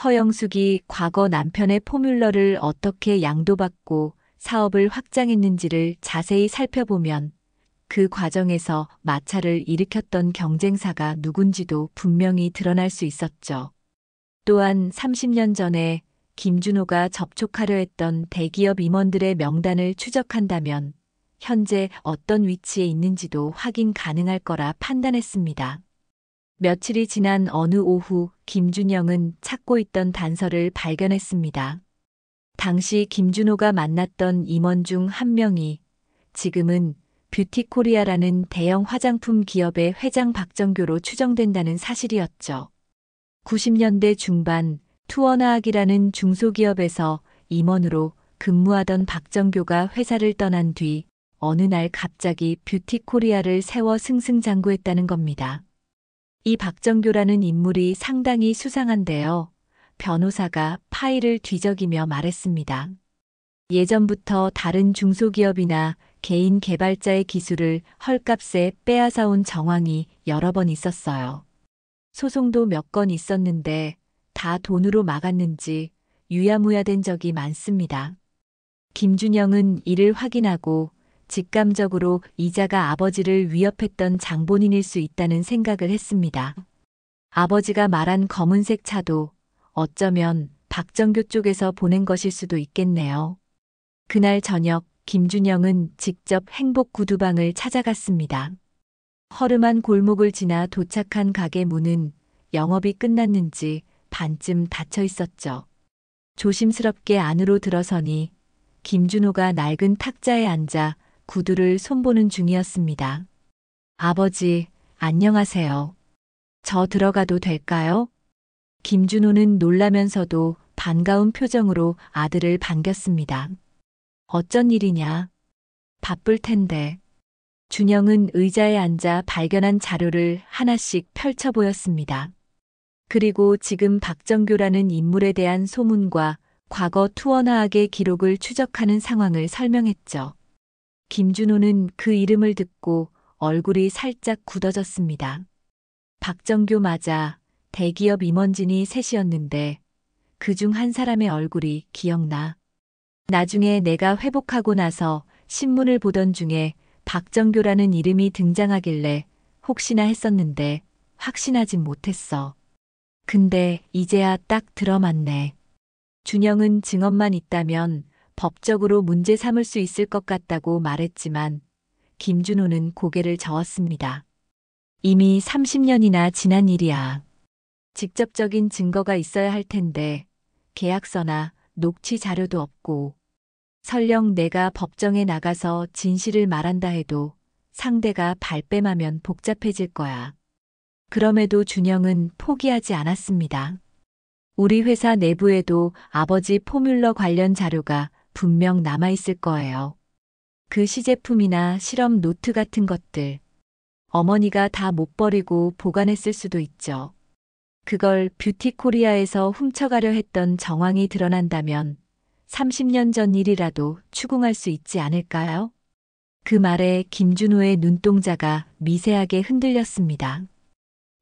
허영숙이 과거 남편의 포뮬러를 어떻게 양도받고 사업을 확장했는지를 자세히 살펴보면 그 과정에서 마찰을 일으켰던 경쟁사가 누군지도 분명히 드러날 수 있었죠. 또한 30년 전에 김준호가 접촉하려 했던 대기업 임원들의 명단을 추적한다면 현재 어떤 위치에 있는지도 확인 가능할 거라 판단했습니다. 며칠이 지난 어느 오후 김준영은 찾고 있던 단서를 발견했습니다. 당시 김준호가 만났던 임원 중 한 명이 지금은 뷰티코리아라는 대형 화장품 기업의 회장 박정교로 추정된다는 사실이었죠. 90년대 중반 투어나학이라는 중소기업에서 임원으로 근무하던 박정교가 회사를 떠난 뒤 어느 날 갑자기 뷰티코리아를 세워 승승장구했다는 겁니다. 이 박정교라는 인물이 상당히 수상한데요. 변호사가 파일을 뒤적이며 말했습니다. 예전부터 다른 중소기업이나 개인 개발자의 기술을 헐값에 빼앗아온 정황이 여러 번 있었어요. 소송도 몇 건 있었는데 다 돈으로 막았는지 유야무야된 적이 많습니다. 김준영은 이를 확인하고 직감적으로 이자가 아버지를 위협했던 장본인일 수 있다는 생각을 했습니다. 아버지가 말한 검은색 차도 어쩌면 박정교 쪽에서 보낸 것일 수도 있겠네요. 그날 저녁 김준영은 직접 행복 구두방을 찾아갔습니다. 허름한 골목을 지나 도착한 가게 문은 영업이 끝났는지 반쯤 닫혀 있었죠. 조심스럽게 안으로 들어서니 김준호가 낡은 탁자에 앉아 구두를 손보는 중이었습니다. 아버지, 안녕하세요. 저 들어가도 될까요? 김준호는 놀라면서도 반가운 표정으로 아들을 반겼습니다. 어쩐 일이냐? 바쁠 텐데. 준영은 의자에 앉아 발견한 자료를 하나씩 펼쳐 보였습니다. 그리고 지금 박정교라는 인물에 대한 소문과 과거 투어나학의 기록을 추적하는 상황을 설명했죠. 김준호는 그 이름을 듣고 얼굴이 살짝 굳어졌습니다. 박정교 맞아. 대기업 임원진이 셋이었는데 그중 한 사람의 얼굴이 기억나. 나중에 내가 회복하고 나서 신문을 보던 중에 박정교라는 이름이 등장하길래 혹시나 했었는데 확신하진 못했어. 근데 이제야 딱 들어맞네. 준영은 증언만 있다면 법적으로 문제 삼을 수 있을 것 같다고 말했지만 김준호는 고개를 저었습니다. 이미 30년이나 지난 일이야. 직접적인 증거가 있어야 할 텐데 계약서나 녹취 자료도 없고 설령 내가 법정에 나가서 진실을 말한다 해도 상대가 발뺌하면 복잡해질 거야. 그럼에도 준영은 포기하지 않았습니다. 우리 회사 내부에도 아버지 포뮬러 관련 자료가 분명 남아있을 거예요. 그 시제품이나 실험 노트 같은 것들. 어머니가 다 못 버리고 보관했을 수도 있죠. 그걸 뷰티코리아에서 훔쳐가려 했던 정황이 드러난다면 30년 전 일이라도 추궁할 수 있지 않을까요? 그 말에 김준호의 눈동자가 미세하게 흔들렸습니다.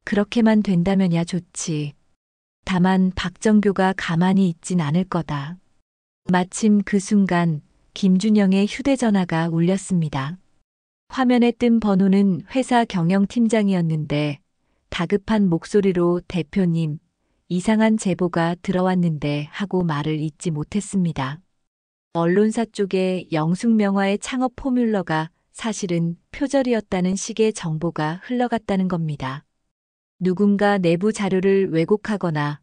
그렇게만 된다면야 좋지. 다만 박정교가 가만히 있진 않을 거다. 마침 그 순간 김준영의 휴대전화가 울렸습니다. 화면에 뜬 번호는 회사 경영팀장이었는데 다급한 목소리로 대표님, 이상한 제보가 들어왔는데 하고 말을 잇지 못했습니다. 언론사 쪽에 영숙명화의 창업 포뮬러가 사실은 표절이었다는 식의 정보가 흘러갔다는 겁니다. 누군가 내부 자료를 왜곡하거나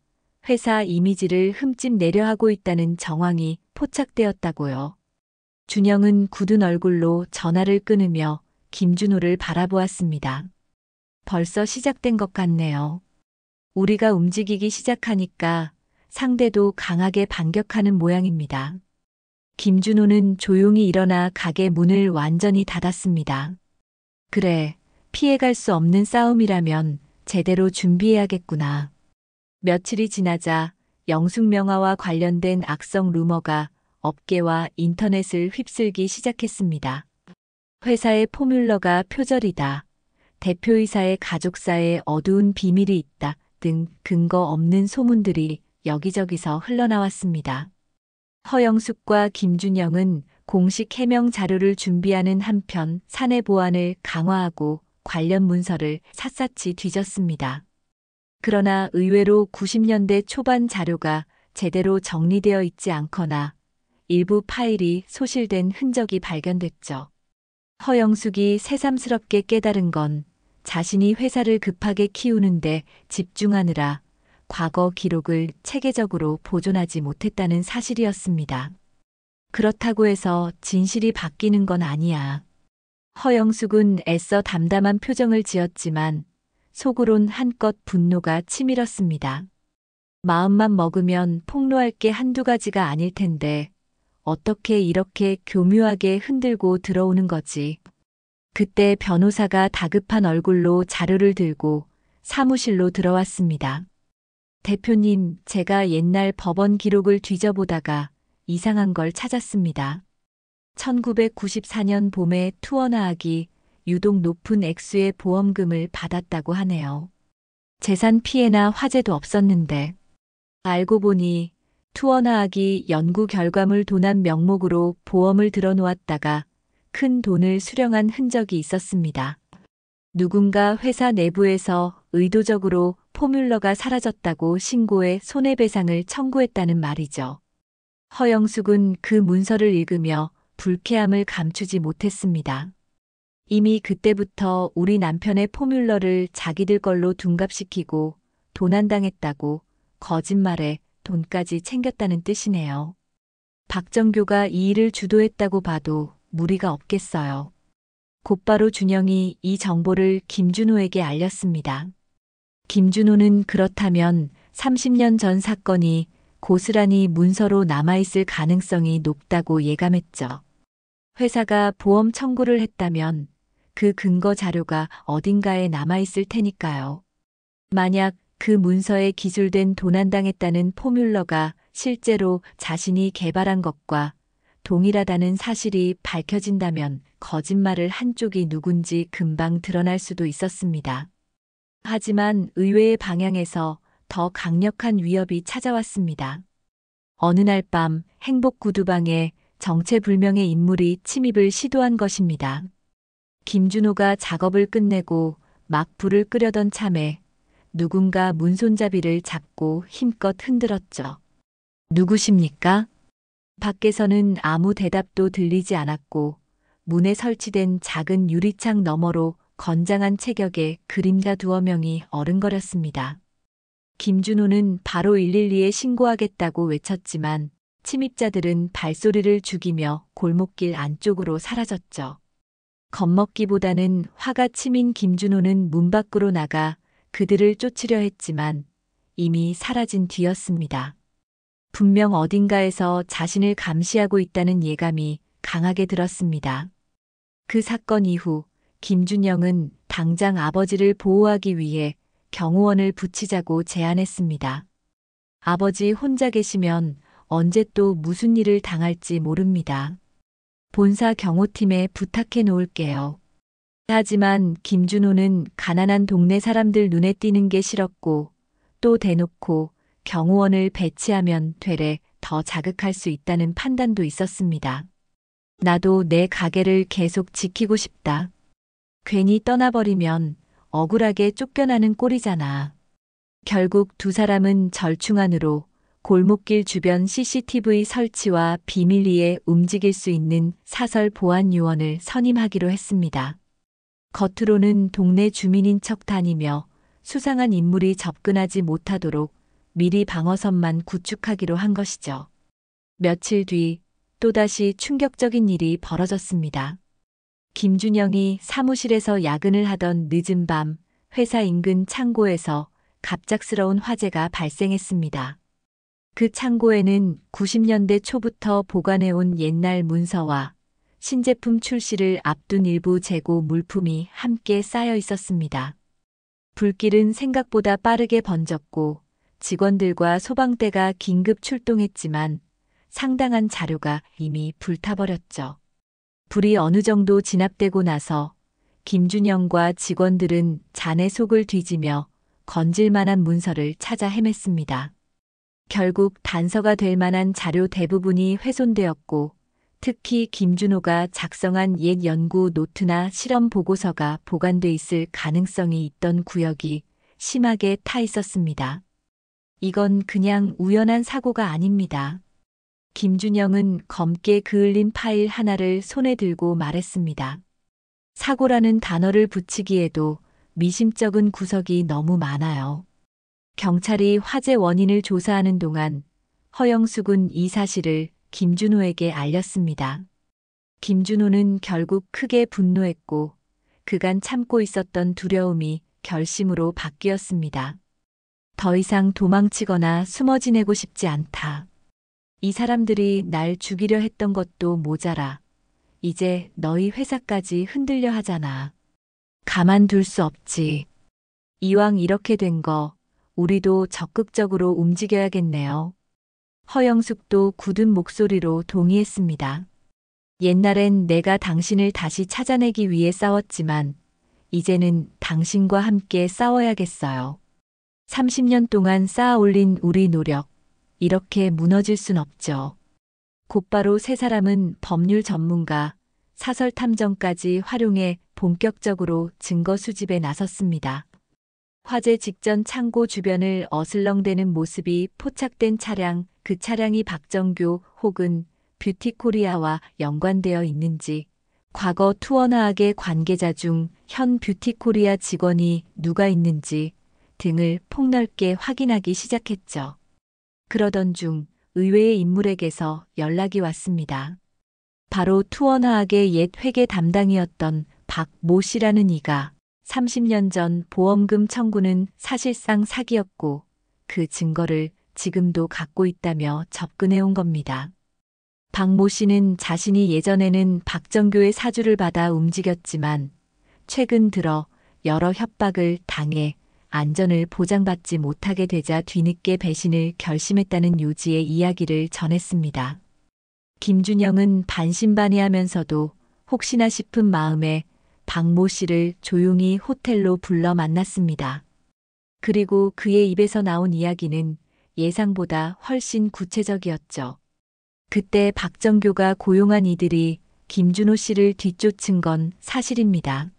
회사 이미지를 흠집 내려 하고 있다는 정황이 포착되었다고요. 준영은 굳은 얼굴로 전화를 끊으며 김준호를 바라보았습니다. 벌써 시작된 것 같네요. 우리가 움직이기 시작하니까 상대도 강하게 반격하는 모양입니다. 김준호는 조용히 일어나 가게 문을 완전히 닫았습니다. 그래, 피해갈 수 없는 싸움이라면 제대로 준비해야겠구나. 며칠이 지나자 영숙명화와 관련된 악성 루머가 업계와 인터넷을 휩쓸기 시작했습니다. 회사의 포뮬러가 표절이다. 대표이사의 가족사에 어두운 비밀이 있다 등 근거 없는 소문들이 여기저기서 흘러나왔습니다. 허영숙과 김준영은 공식 해명 자료를 준비하는 한편 사내 보안을 강화하고 관련 문서를 샅샅이 뒤졌습니다. 그러나 의외로 90년대 초반 자료가 제대로 정리되어 있지 않거나 일부 파일이 소실된 흔적이 발견됐죠. 허영숙이 새삼스럽게 깨달은 건 자신이 회사를 급하게 키우는데 집중하느라 과거 기록을 체계적으로 보존하지 못했다는 사실이었습니다. 그렇다고 해서 진실이 바뀌는 건 아니야. 허영숙은 애써 담담한 표정을 지었지만 속으론 한껏 분노가 치밀었습니다. 마음만 먹으면 폭로할 게 한두 가지가 아닐 텐데 어떻게 이렇게 교묘하게 흔들고 들어오는 거지. 그때 변호사가 다급한 얼굴로 자료를 들고 사무실로 들어왔습니다. 대표님, 제가 옛날 법원 기록을 뒤져보다가 이상한 걸 찾았습니다. 1994년 봄에 투어나악이 유독 높은 액수의 보험금을 받았다고 하네요. 재산 피해나 화재도 없었는데 알고 보니 투어나악이 연구 결과물 도난 명목으로 보험을 들어놓았다가 큰 돈을 수령한 흔적이 있었습니다. 누군가 회사 내부에서 의도적으로 포뮬러가 사라졌다고 신고해 손해배상을 청구했다는 말이죠. 허영숙은 그 문서를 읽으며 불쾌함을 감추지 못했습니다. 이미 그때부터 우리 남편의 포뮬러를 자기들 걸로 둔갑시키고 도난당했다고 거짓말에 돈까지 챙겼다는 뜻이네요. 박정교가 이 일을 주도했다고 봐도 무리가 없겠어요. 곧바로 준영이 이 정보를 김준호에게 알렸습니다. 김준호는 그렇다면 30년 전 사건이 고스란히 문서로 남아있을 가능성이 높다고 예감했죠. 회사가 보험 청구를 했다면 그 근거 자료가 어딘가에 남아있을 테니까요. 만약 그 문서에 기술된 도난당했다는 포뮬러가 실제로 자신이 개발한 것과 동일하다는 사실이 밝혀진다면 거짓말을 한 쪽이 누군지 금방 드러날 수도 있었습니다. 하지만 의외의 방향에서 더 강력한 위협이 찾아왔습니다. 어느 날 밤 행복구두방에 정체불명의 인물이 침입을 시도한 것입니다. 김준호가 작업을 끝내고 막 불을 끄려던 참에 누군가 문손잡이를 잡고 힘껏 흔들었죠. 누구십니까? 밖에서는 아무 대답도 들리지 않았고 문에 설치된 작은 유리창 너머로 건장한 체격의 그림자 두어 명이 어른거렸습니다. 김준호는 바로 112에 신고하겠다고 외쳤지만 침입자들은 발소리를 죽이며 골목길 안쪽으로 사라졌죠. 겁먹기보다는 화가 치민 김준호는 문 밖으로 나가 그들을 쫓으려 했지만 이미 사라진 뒤였습니다. 분명 어딘가에서 자신을 감시하고 있다는 예감이 강하게 들었습니다. 그 사건 이후 김준영은 당장 아버지를 보호하기 위해 경호원을 붙이자고 제안했습니다. 아버지 혼자 계시면 언제 또 무슨 일을 당할지 모릅니다. 본사 경호팀에 부탁해 놓을게요. 하지만 김준호는 가난한 동네 사람들 눈에 띄는 게 싫었고 또 대놓고 경호원을 배치하면 되레 더 자극할 수 있다는 판단도 있었습니다. 나도 내 가게를 계속 지키고 싶다. 괜히 떠나버리면 억울하게 쫓겨나는 꼴이잖아. 결국 두 사람은 절충안으로 골목길 주변 CCTV 설치와 비밀리에 움직일 수 있는 사설 보안 요원을 선임하기로 했습니다. 겉으로는 동네 주민인 척 다니며 수상한 인물이 접근하지 못하도록 미리 방어선만 구축하기로 한 것이죠. 며칠 뒤 또다시 충격적인 일이 벌어졌습니다. 김준영이 사무실에서 야근을 하던 늦은 밤 회사 인근 창고에서 갑작스러운 화재가 발생했습니다. 그 창고에는 90년대 초부터 보관해온 옛날 문서와 신제품 출시를 앞둔 일부 재고 물품이 함께 쌓여 있었습니다. 불길은 생각보다 빠르게 번졌고 직원들과 소방대가 긴급 출동했지만 상당한 자료가 이미 불타버렸죠. 불이 어느 정도 진압되고 나서 김준영과 직원들은 잔해 속을 뒤지며 건질 만한 문서를 찾아 헤맸습니다. 결국 단서가 될 만한 자료 대부분이 훼손되었고 특히 김준호가 작성한 옛 연구 노트나 실험 보고서가 보관돼 있을 가능성이 있던 구역이 심하게 타 있었습니다. 이건 그냥 우연한 사고가 아닙니다. 김준영은 검게 그을린 파일 하나를 손에 들고 말했습니다. 사고라는 단어를 붙이기에도 미심쩍은 구석이 너무 많아요. 경찰이 화재 원인을 조사하는 동안 허영숙은 이 사실을 김준호에게 알렸습니다. 김준호는 결국 크게 분노했고 그간 참고 있었던 두려움이 결심으로 바뀌었습니다. 더 이상 도망치거나 숨어 지내고 싶지 않다. 이 사람들이 날 죽이려 했던 것도 모자라. 이제 너희 회사까지 흔들려 하잖아. 가만둘 수 없지. 이왕 이렇게 된 거 우리도 적극적으로 움직여야겠네요. 허영숙도 굳은 목소리로 동의했습니다. 옛날엔 내가 당신을 다시 찾아내기 위해 싸웠지만 이제는 당신과 함께 싸워야겠어요. 30년 동안 쌓아올린 우리 노력, 이렇게 무너질 순 없죠. 곧바로 세 사람은 법률 전문가, 사설 탐정까지 활용해 본격적으로 증거 수집에 나섰습니다. 화재 직전 창고 주변을 어슬렁대는 모습이 포착된 차량, 그 차량이 박정교 혹은 뷰티코리아와 연관되어 있는지, 과거 투어나학의 관계자 중 현 뷰티코리아 직원이 누가 있는지 등을 폭넓게 확인하기 시작했죠. 그러던 중 의외의 인물에게서 연락이 왔습니다. 바로 투어나학의 옛 회계 담당이었던 박모 씨라는 이가 30년 전 보험금 청구는 사실상 사기였고 그 증거를 지금도 갖고 있다며 접근해온 겁니다. 박모 씨는 자신이 예전에는 박정교의 사주를 받아 움직였지만 최근 들어 여러 협박을 당해 안전을 보장받지 못하게 되자 뒤늦게 배신을 결심했다는 요지의 이야기를 전했습니다. 김준영은 반신반의하면서도 혹시나 싶은 마음에 박모 씨를 조용히 호텔로 불러 만났습니다. 그리고 그의 입에서 나온 이야기는 예상보다 훨씬 구체적이었죠. 그때 박정교가 고용한 이들이 김준호 씨를 뒤쫓은 건 사실입니다.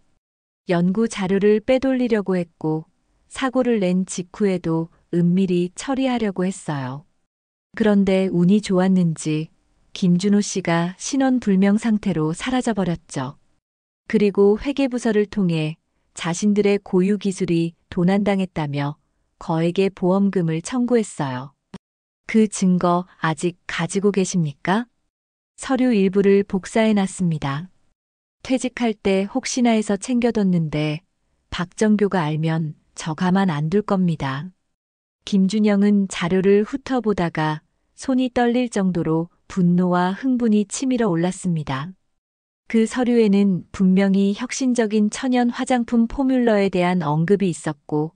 연구 자료를 빼돌리려고 했고 사고를 낸 직후에도 은밀히 처리하려고 했어요. 그런데 운이 좋았는지 김준호 씨가 신원불명 상태로 사라져버렸죠. 그리고 회계부서를 통해 자신들의 고유 기술이 도난당했다며 거액의 보험금을 청구했어요. 그 증거 아직 가지고 계십니까? 서류 일부를 복사해놨습니다. 퇴직할 때 혹시나 해서 챙겨뒀는데 박정교가 알면 저 가만 안 둘 겁니다. 김준영은 자료를 훑어보다가 손이 떨릴 정도로 분노와 흥분이 치밀어 올랐습니다. 그 서류에는 분명히 혁신적인 천연 화장품 포뮬러에 대한 언급이 있었고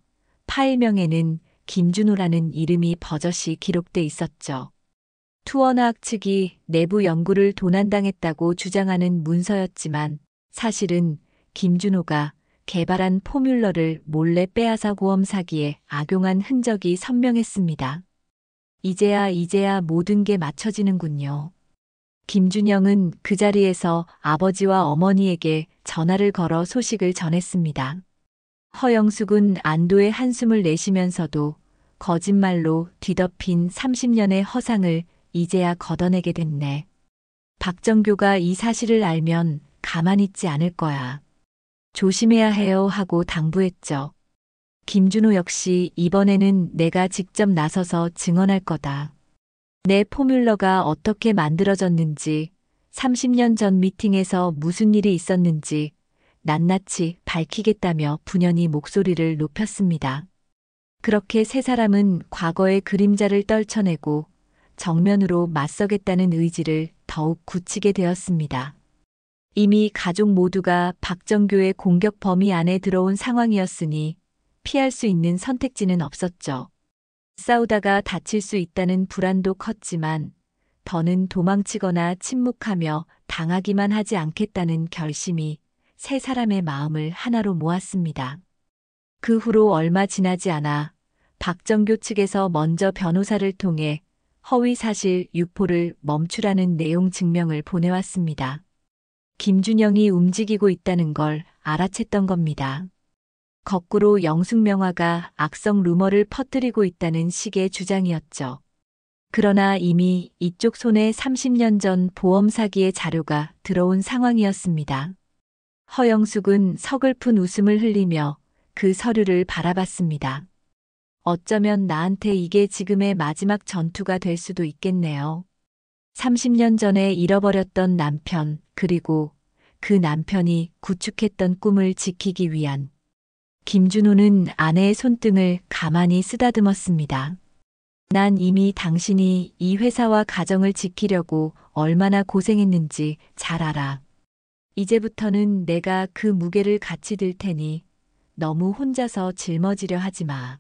파일명에는 김준호라는 이름이 버젓이 기록돼 있었죠. 투어나학 측이 내부 연구를 도난당했다고 주장하는 문서였지만 사실은 김준호가 개발한 포뮬러를 몰래 빼앗아 보험 사기에 악용한 흔적이 선명했습니다. 이제야 모든 게 맞춰지는군요. 김준영은 그 자리에서 아버지와 어머니에게 전화를 걸어 소식을 전했습니다. 허영숙은 안도의 한숨을 내쉬면서도 거짓말로 뒤덮인 30년의 허상을 이제야 걷어내게 됐네. 박정교가 이 사실을 알면 가만히 있지 않을 거야. 조심해야 해요 하고 당부했죠. 김준호 역시 이번에는 내가 직접 나서서 증언할 거다. 내 포뮬러가 어떻게 만들어졌는지, 30년 전 미팅에서 무슨 일이 있었는지 낱낱이 밝히겠다며 분연히 목소리를 높였습니다. 그렇게 세 사람은 과거의 그림자를 떨쳐내고 정면으로 맞서겠다는 의지를 더욱 굳히게 되었습니다. 이미 가족 모두가 박정교의 공격 범위 안에 들어온 상황이었으니 피할 수 있는 선택지는 없었죠. 싸우다가 다칠 수 있다는 불안도 컸지만 더는 도망치거나 침묵하며 당하기만 하지 않겠다는 결심이 세 사람의 마음을 하나로 모았습니다. 그 후로 얼마 지나지 않아 박정교 측에서 먼저 변호사를 통해 허위사실 유포를 멈추라는 내용 증명을 보내왔습니다. 김준영이 움직이고 있다는 걸 알아챘던 겁니다. 거꾸로 영숙명화가 악성 루머를 퍼뜨리고 있다는 식의 주장이었죠. 그러나 이미 이쪽 손에 30년 전 보험 사기의 자료가 들어온 상황이었습니다. 허영숙은 서글픈 웃음을 흘리며 그 서류를 바라봤습니다. 어쩌면 나한테 이게 지금의 마지막 전투가 될 수도 있겠네요. 30년 전에 잃어버렸던 남편, 그리고 그 남편이 구축했던 꿈을 지키기 위한 김준호는 아내의 손등을 가만히 쓰다듬었습니다. 난 이미 당신이 이 회사와 가정을 지키려고 얼마나 고생했는지 잘 알아. 이제부터는 내가 그 무게를 같이 들 테니 너무 혼자서 짊어지려 하지 마.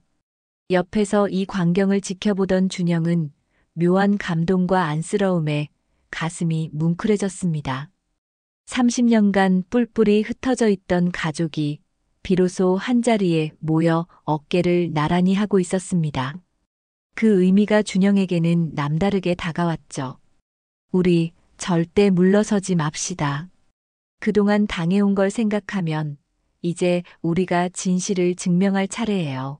옆에서 이 광경을 지켜보던 준영은 묘한 감동과 안쓰러움에 가슴이 뭉클해졌습니다. 30년간 뿔뿔이 흩어져 있던 가족이 비로소 한자리에 모여 어깨를 나란히 하고 있었습니다. 그 의미가 준영에게는 남다르게 다가왔죠. 우리 절대 물러서지 맙시다. 그동안 당해온 걸 생각하면 이제 우리가 진실을 증명할 차례예요.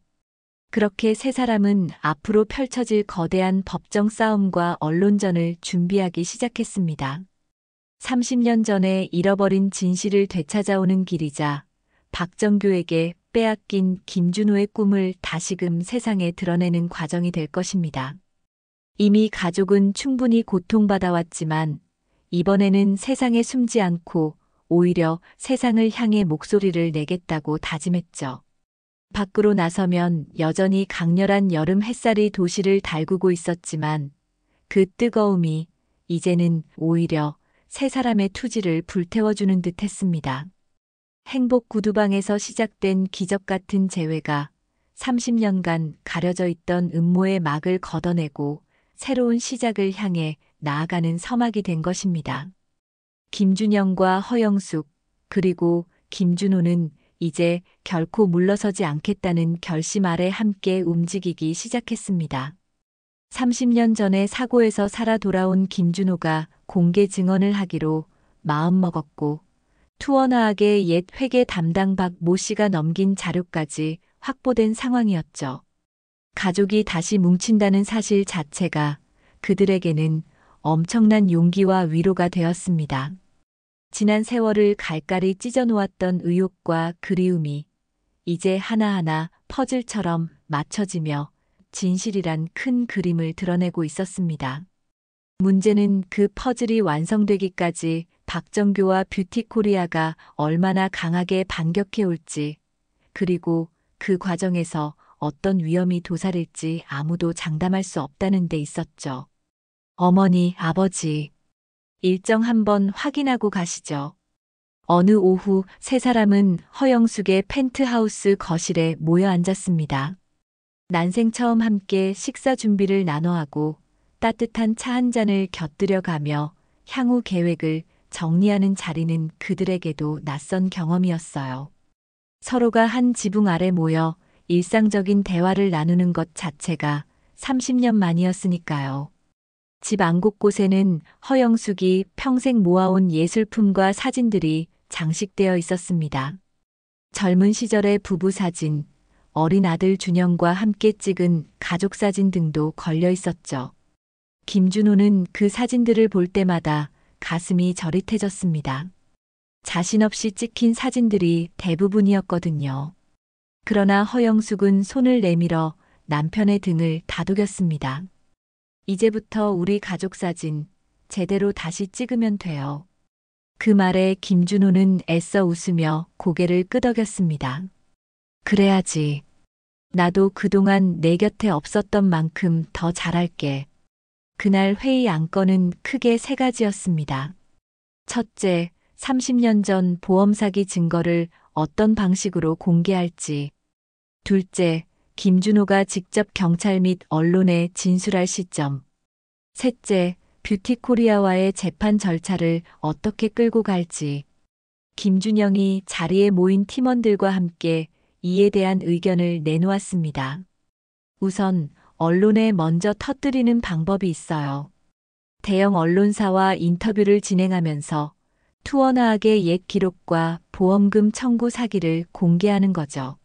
그렇게 세 사람은 앞으로 펼쳐질 거대한 법정 싸움과 언론전을 준비하기 시작했습니다. 30년 전에 잃어버린 진실을 되찾아오는 길이자 박정규에게 빼앗긴 김준호의 꿈을 다시금 세상에 드러내는 과정이 될 것입니다. 이미 가족은 충분히 고통받아왔지만 이번에는 세상에 숨지 않고 오히려 세상을 향해 목소리를 내겠다고 다짐했죠. 밖으로 나서면 여전히 강렬한 여름 햇살이 도시를 달구고 있었지만 그 뜨거움이 이제는 오히려 세 사람의 투지를 불태워주는 듯 했습니다. 행복 구두방에서 시작된 기적 같은 재회가 30년간 가려져 있던 음모의 막을 걷어내고 새로운 시작을 향해 나아가는 서막이 된 것입니다. 김준영과 허영숙, 그리고 김준호는 이제 결코 물러서지 않겠다는 결심 아래 함께 움직이기 시작했습니다. 30년 전에 사고에서 살아 돌아온 김준호가 공개 증언을 하기로 마음먹었고 투어나하게 옛 회계 담당 박 모 씨가 넘긴 자료까지 확보된 상황이었죠. 가족이 다시 뭉친다는 사실 자체가 그들에게는 엄청난 용기와 위로가 되었습니다. 지난 세월을 갈갈이 찢어놓았던 의욕과 그리움이 이제 하나하나 퍼즐처럼 맞춰지며 진실이란 큰 그림을 드러내고 있었습니다. 문제는 그 퍼즐이 완성되기까지 박정규와 뷰티코리아가 얼마나 강하게 반격해 올지, 그리고 그 과정에서 어떤 위험이 도사릴지 아무도 장담할 수 없다는 데 있었죠. 어머니, 아버지, 일정 한번 확인하고 가시죠. 어느 오후 세 사람은 허영숙의 펜트하우스 거실에 모여 앉았습니다. 난생 처음 함께 식사 준비를 나눠하고 따뜻한 차 한 잔을 곁들여 가며 향후 계획을 정리하는 자리는 그들에게도 낯선 경험이었어요. 서로가 한 지붕 아래 모여 일상적인 대화를 나누는 것 자체가 30년 만이었으니까요. 집 안 곳곳에는 허영숙이 평생 모아온 예술품과 사진들이 장식되어 있었습니다. 젊은 시절의 부부 사진, 어린 아들 준영과 함께 찍은 가족 사진 등도 걸려 있었죠. 김준호는 그 사진들을 볼 때마다 가슴이 저릿해졌습니다. 자신 없이 찍힌 사진들이 대부분이었거든요. 그러나 허영숙은 손을 내밀어 남편의 등을 다독였습니다. 이제부터 우리 가족 사진 제대로 다시 찍으면 돼요. 그 말에 김준호는 애써 웃으며 고개를 끄덕였습니다. 그래야지. 나도 그동안 내 곁에 없었던 만큼 더 잘할게. 그날 회의 안건은 크게 세 가지였습니다. 첫째, 30년 전 보험 사기 증거를 어떤 방식으로 공개할지. 둘째, 김준호가 직접 경찰 및 언론에 진술할 시점. 셋째, 뷰티코리아와의 재판 절차를 어떻게 끌고 갈지. 김준영이 자리에 모인 팀원들과 함께 이에 대한 의견을 내놓았습니다. 우선 언론에 먼저 터뜨리는 방법이 있어요. 대형 언론사와 인터뷰를 진행하면서 투어나하게 옛 기록과 보험금 청구 사기를 공개하는 거죠.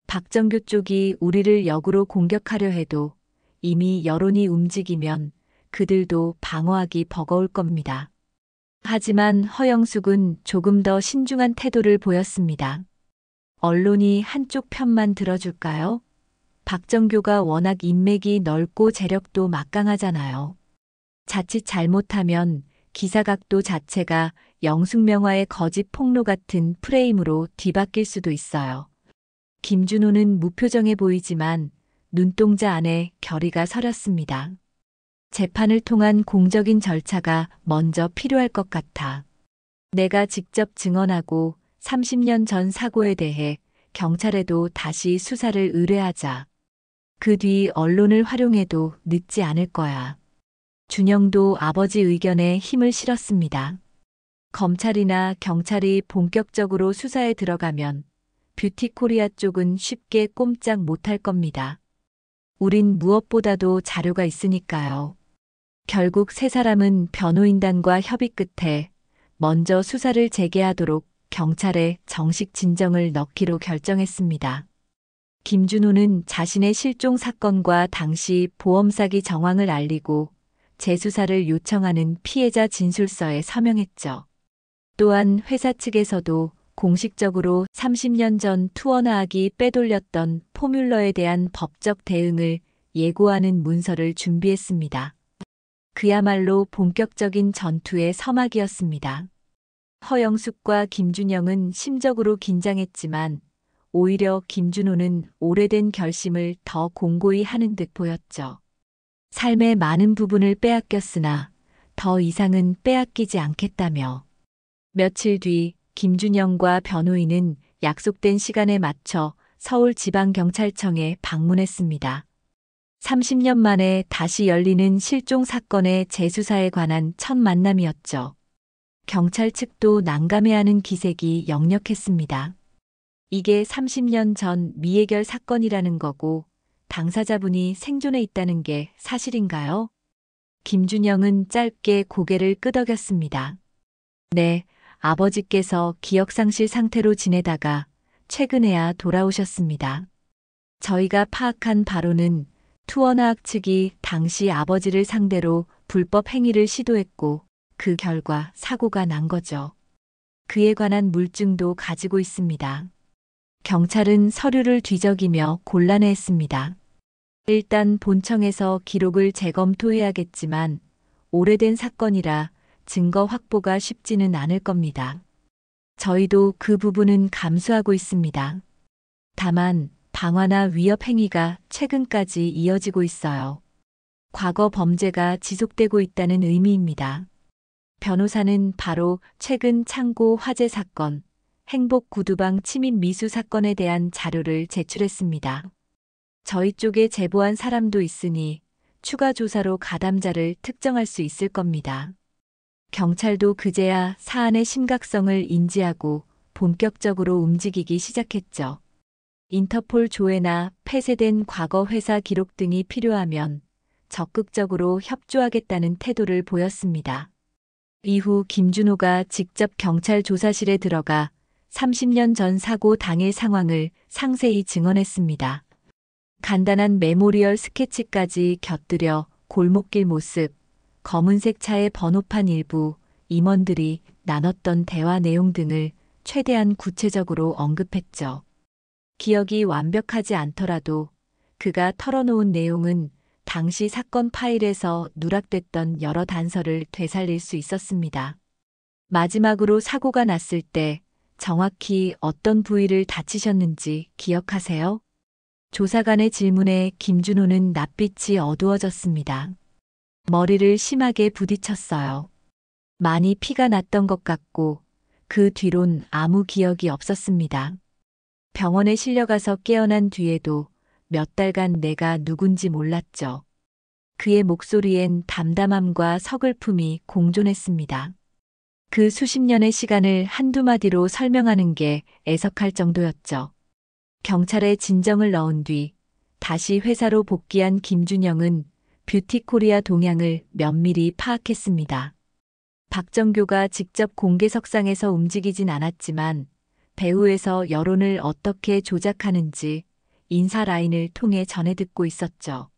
박정규 쪽이 우리를 역으로 공격하려 해도 이미 여론이 움직이면 그들도 방어하기 버거울 겁니다. 하지만 허영숙은 조금 더 신중한 태도를 보였습니다. 언론이 한쪽 편만 들어줄까요? 박정교가 워낙 인맥이 넓고 재력도 막강하잖아요. 자칫 잘못하면 기사각도 자체가 영숙명화의 거짓 폭로 같은 프레임으로 뒤바뀔 수도 있어요. 김준호는 무표정해 보이지만 눈동자 안에 결의가 서렸습니다. 재판을 통한 공적인 절차가 먼저 필요할 것 같아. 내가 직접 증언하고 30년 전 사고에 대해 경찰에도 다시 수사를 의뢰하자. 그 뒤 언론을 활용해도 늦지 않을 거야. 준영도 아버지 의견에 힘을 실었습니다. 검찰이나 경찰이 본격적으로 수사에 들어가면 뷰티코리아 쪽은 쉽게 꼼짝 못할 겁니다. 우린 무엇보다도 자료가 있으니까요. 결국 세 사람은 변호인단과 협의 끝에 먼저 수사를 재개하도록 경찰에 정식 진정을 넣기로 결정했습니다. 김준호는 자신의 실종 사건과 당시 보험 사기 정황을 알리고 재수사를 요청하는 피해자 진술서에 서명했죠. 또한 회사 측에서도 공식적으로 30년 전 투어나악이 빼돌렸던 포뮬러에 대한 법적 대응을 예고하는 문서를 준비했습니다. 그야말로 본격적인 전투의 서막이었습니다. 허영숙과 김준영은 심적으로 긴장했지만 오히려 김준호는 오래된 결심을 더 공고히 하는 듯 보였죠. 삶의 많은 부분을 빼앗겼으나 더 이상은 빼앗기지 않겠다며. 며칠 뒤 김준영과 변호인은 약속된 시간에 맞춰 서울지방경찰청에 방문했습니다. 30년 만에 다시 열리는 실종 사건의 재수사에 관한 첫 만남이었죠. 경찰 측도 난감해하는 기색이 역력했습니다. 이게 30년 전 미해결 사건이라는 거고 당사자분이 생존해 있다는 게 사실인가요? 김준영은 짧게 고개를 끄덕였습니다. 네, 아버지께서 기억상실 상태로 지내다가 최근에야 돌아오셨습니다. 저희가 파악한 바로는 투어나악 측이 당시 아버지를 상대로 불법 행위를 시도했고 그 결과 사고가 난 거죠. 그에 관한 물증도 가지고 있습니다. 경찰은 서류를 뒤적이며 곤란해했습니다. 일단 본청에서 기록을 재검토해야겠지만 오래된 사건이라 증거 확보가 쉽지는 않을 겁니다. 저희도 그 부분은 감수하고 있습니다. 다만 방화나 위협 행위가 최근까지 이어지고 있어요. 과거 범죄가 지속되고 있다는 의미입니다. 변호사는 바로 최근 창고 화재 사건, 행복 구두방 침입 미수 사건에 대한 자료를 제출했습니다. 저희 쪽에 제보한 사람도 있으니 추가 조사로 가담자를 특정할 수 있을 겁니다. 경찰도 그제야 사안의 심각성을 인지하고 본격적으로 움직이기 시작했죠. 인터폴 조회나 폐쇄된 과거 회사 기록 등이 필요하면 적극적으로 협조하겠다는 태도를 보였습니다. 이후 김준호가 직접 경찰 조사실에 들어가 30년 전 사고 당일 상황을 상세히 증언했습니다. 간단한 메모리얼 스케치까지 곁들여 골목길 모습, 검은색 차의 번호판 일부, 임원들이 나눴던 대화 내용 등을 최대한 구체적으로 언급했죠. 기억이 완벽하지 않더라도 그가 털어놓은 내용은 당시 사건 파일에서 누락됐던 여러 단서를 되살릴 수 있었습니다. 마지막으로 사고가 났을 때 정확히 어떤 부위를 다치셨는지 기억하세요? 조사관의 질문에 김준호는 낯빛이 어두워졌습니다. 머리를 심하게 부딪혔어요. 많이 피가 났던 것 같고 그 뒤론 아무 기억이 없었습니다. 병원에 실려가서 깨어난 뒤에도 몇 달간 내가 누군지 몰랐죠. 그의 목소리엔 담담함과 서글픔이 공존했습니다. 그 수십 년의 시간을 한두 마디로 설명하는 게 애석할 정도였죠. 경찰에 진정을 넣은 뒤 다시 회사로 복귀한 김준영은 뷰티코리아 동향을 면밀히 파악했습니다. 박정교가 직접 공개석상에서 움직이진 않았지만 배후에서 여론을 어떻게 조작하는지 인사 라인을 통해 전해 듣고 있었죠.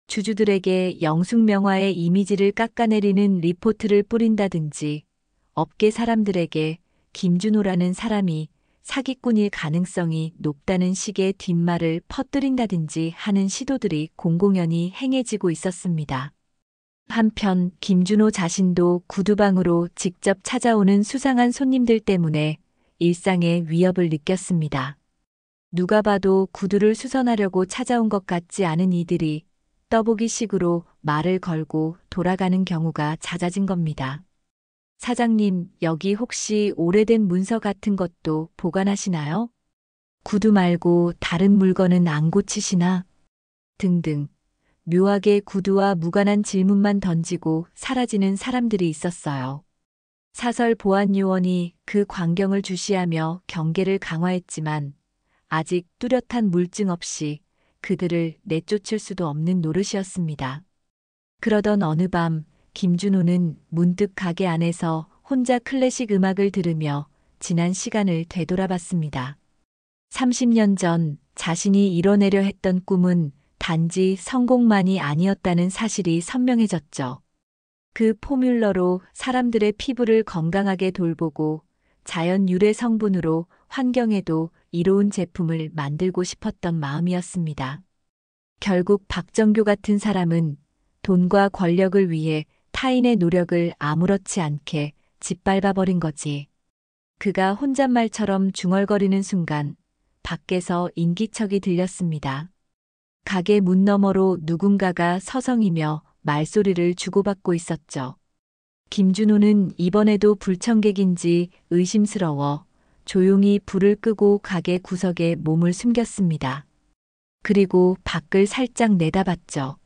주주들에게 영숙명화의 이미지를 깎아내리는 리포트를 뿌린다든지 업계 사람들에게 김준호라는 사람이 사기꾼일 가능성이 높다는 식의 뒷말을 퍼뜨린다든지 하는 시도들이 공공연히 행해지고 있었습니다. 한편 김준호 자신도 구두방으로 직접 찾아오는 수상한 손님들 때문에 일상의 위협을 느꼈습니다. 누가 봐도 구두를 수선하려고 찾아온 것 같지 않은 이들이 떠보기식으로 말을 걸고 돌아가는 경우가 잦아진 겁니다. 사장님, 여기 혹시 오래된 문서 같은 것도 보관하시나요? 구두 말고 다른 물건은 안 고치시나? 등등. 묘하게 구두와 무관한 질문만 던지고 사라지는 사람들이 있었어요. 사설 보안요원이 그 광경을 주시하며 경계를 강화했지만 아직 뚜렷한 물증 없이 그들을 내쫓을 수도 없는 노릇이었습니다. 그러던 어느 밤 김준호는 문득 가게 안에서 혼자 클래식 음악을 들으며 지난 시간을 되돌아봤습니다. 30년 전 자신이 이뤄내려 했던 꿈은 단지 성공만이 아니었다는 사실이 선명해졌죠. 그 포뮬러로 사람들의 피부를 건강하게 돌보고 자연 유래 성분으로 환경에도 이로운 제품을 만들고 싶었던 마음이었습니다. 결국 박정교 같은 사람은 돈과 권력을 위해 타인의 노력을 아무렇지 않게 짓밟아버린 거지. 그가 혼잣말처럼 중얼거리는 순간 밖에서 인기척이 들렸습니다. 가게 문 너머로 누군가가 서성이며 말소리를 주고받고 있었죠. 김준호는 이번에도 불청객인지 의심스러워 조용히 불을 끄고 가게 구석에 몸을 숨겼습니다. 그리고 밖을 살짝 내다봤죠.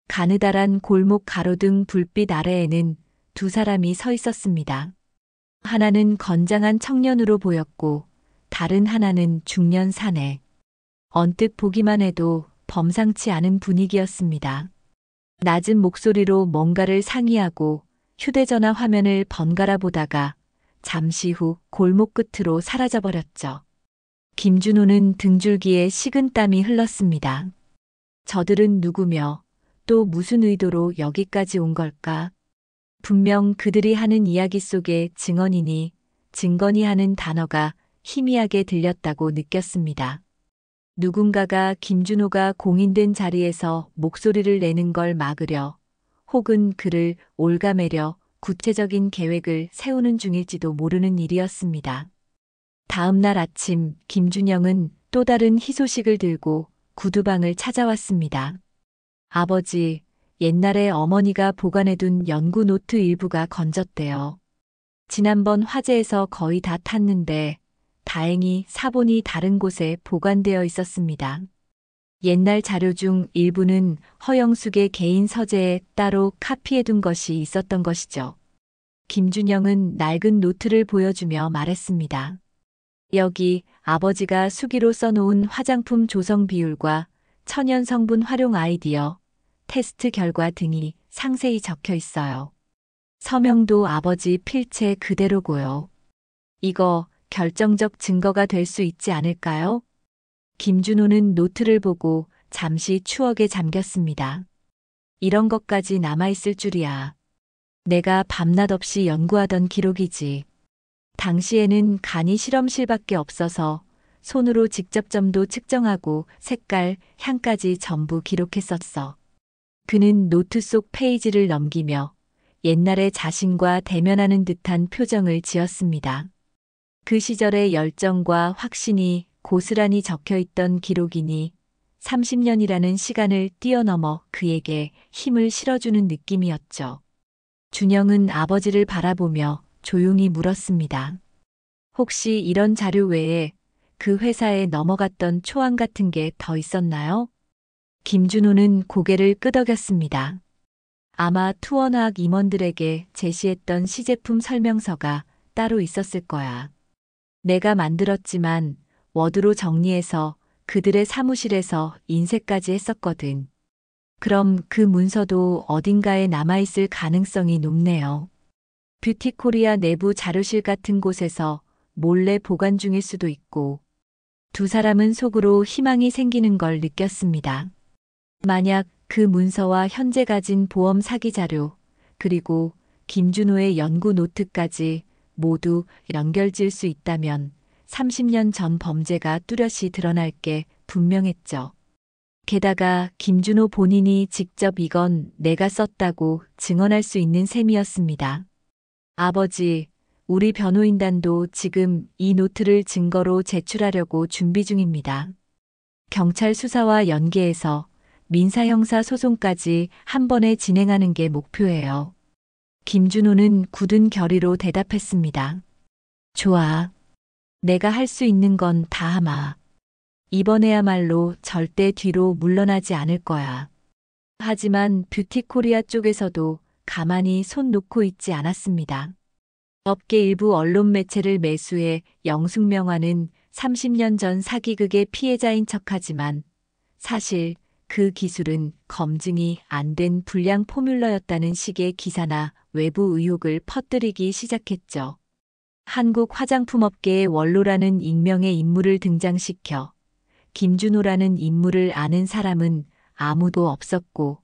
가느다란 골목 가로등 불빛 아래에는 두 사람이 서 있었습니다. 하나는 건장한 청년으로 보였고 다른 하나는 중년 사내. 언뜻 보기만 해도 범상치 않은 분위기였습니다. 낮은 목소리로 뭔가를 상의하고 휴대전화 화면을 번갈아 보다가 잠시 후 골목 끝으로 사라져버렸죠. 김준호는 등줄기에 식은땀이 흘렀습니다. 저들은 누구며 또 무슨 의도로 여기까지 온 걸까? 분명 그들이 하는 이야기 속에 증언이니 증거니 하는 단어가 희미하게 들렸다고 느꼈습니다. 누군가가 김준호가 공인된 자리에서 목소리를 내는 걸 막으려 혹은 그를 올가매려 구체적인 계획을 세우는 중일지도 모르는 일이었습니다. 다음 날 아침 김준영은 또 다른 희소식을 들고 구두방을 찾아왔습니다. 아버지, 옛날에 어머니가 보관해둔 연구 노트 일부가 건졌대요. 지난번 화재에서 거의 다 탔는데 다행히 사본이 다른 곳에 보관되어 있었습니다. 옛날 자료 중 일부는 허영숙의 개인 서재에 따로 카피해둔 것이 있었던 것이죠. 김준영은 낡은 노트를 보여주며 말했습니다. 여기 아버지가 수기로 써놓은 화장품 조성 비율과 천연 성분 활용 아이디어, 테스트 결과 등이 상세히 적혀 있어요. 서명도 아버지 필체 그대로고요. 이거 결정적 증거가 될 수 있지 않을까요? 김준호는 노트를 보고 잠시 추억에 잠겼습니다. 이런 것까지 남아있을 줄이야. 내가 밤낮 없이 연구하던 기록이지. 당시에는 간이 실험실밖에 없어서 손으로 직접 점도 측정하고 색깔, 향까지 전부 기록했었어. 그는 노트 속 페이지를 넘기며 옛날의 자신과 대면하는 듯한 표정을 지었습니다. 그 시절의 열정과 확신이 고스란히 적혀있던 기록이니 30년이라는 시간을 뛰어넘어 그에게 힘을 실어주는 느낌이었죠. 준영은 아버지를 바라보며 조용히 물었습니다. 혹시 이런 자료 외에 그 회사에 넘어갔던 초안 같은 게 더 있었나요? 김준호는 고개를 끄덕였습니다. 아마 투원화학 임원들에게 제시했던 시제품 설명서가 따로 있었을 거야. 내가 만들었지만 워드로 정리해서 그들의 사무실에서 인쇄까지 했었거든. 그럼 그 문서도 어딘가에 남아있을 가능성이 높네요. 뷰티코리아 내부 자료실 같은 곳에서 몰래 보관 중일 수도 있고. 두 사람은 속으로 희망이 생기는 걸 느꼈습니다. 만약 그 문서와 현재 가진 보험 사기 자료, 그리고 김준호의 연구 노트까지 모두 연결질 수 있다면 30년 전 범죄가 뚜렷이 드러날 게 분명했죠. 게다가 김준호 본인이 직접 이건 내가 썼다고 증언할 수 있는 셈이었습니다. 아버지, 우리 변호인단도 지금 이 노트를 증거로 제출하려고 준비 중입니다. 경찰 수사와 연계해서 민사형사 소송까지 한 번에 진행하는 게 목표예요. 김준호는 굳은 결의로 대답했습니다. 좋아. 내가 할 수 있는 건 다 하마. 이번에야말로 절대 뒤로 물러나지 않을 거야. 하지만 뷰티코리아 쪽에서도 가만히 손 놓고 있지 않았습니다. 업계 일부 언론 매체를 매수해 영숙명화는 30년 전 사기극의 피해자인 척하지만 사실 그 기술은 검증이 안 된 불량 포뮬러였다는 식의 기사나 외부 의혹을 퍼뜨리기 시작했죠. 한국 화장품업계의 원로라는 익명의 인물을 등장시켜 김준호라는 인물을 아는 사람은 아무도 없었고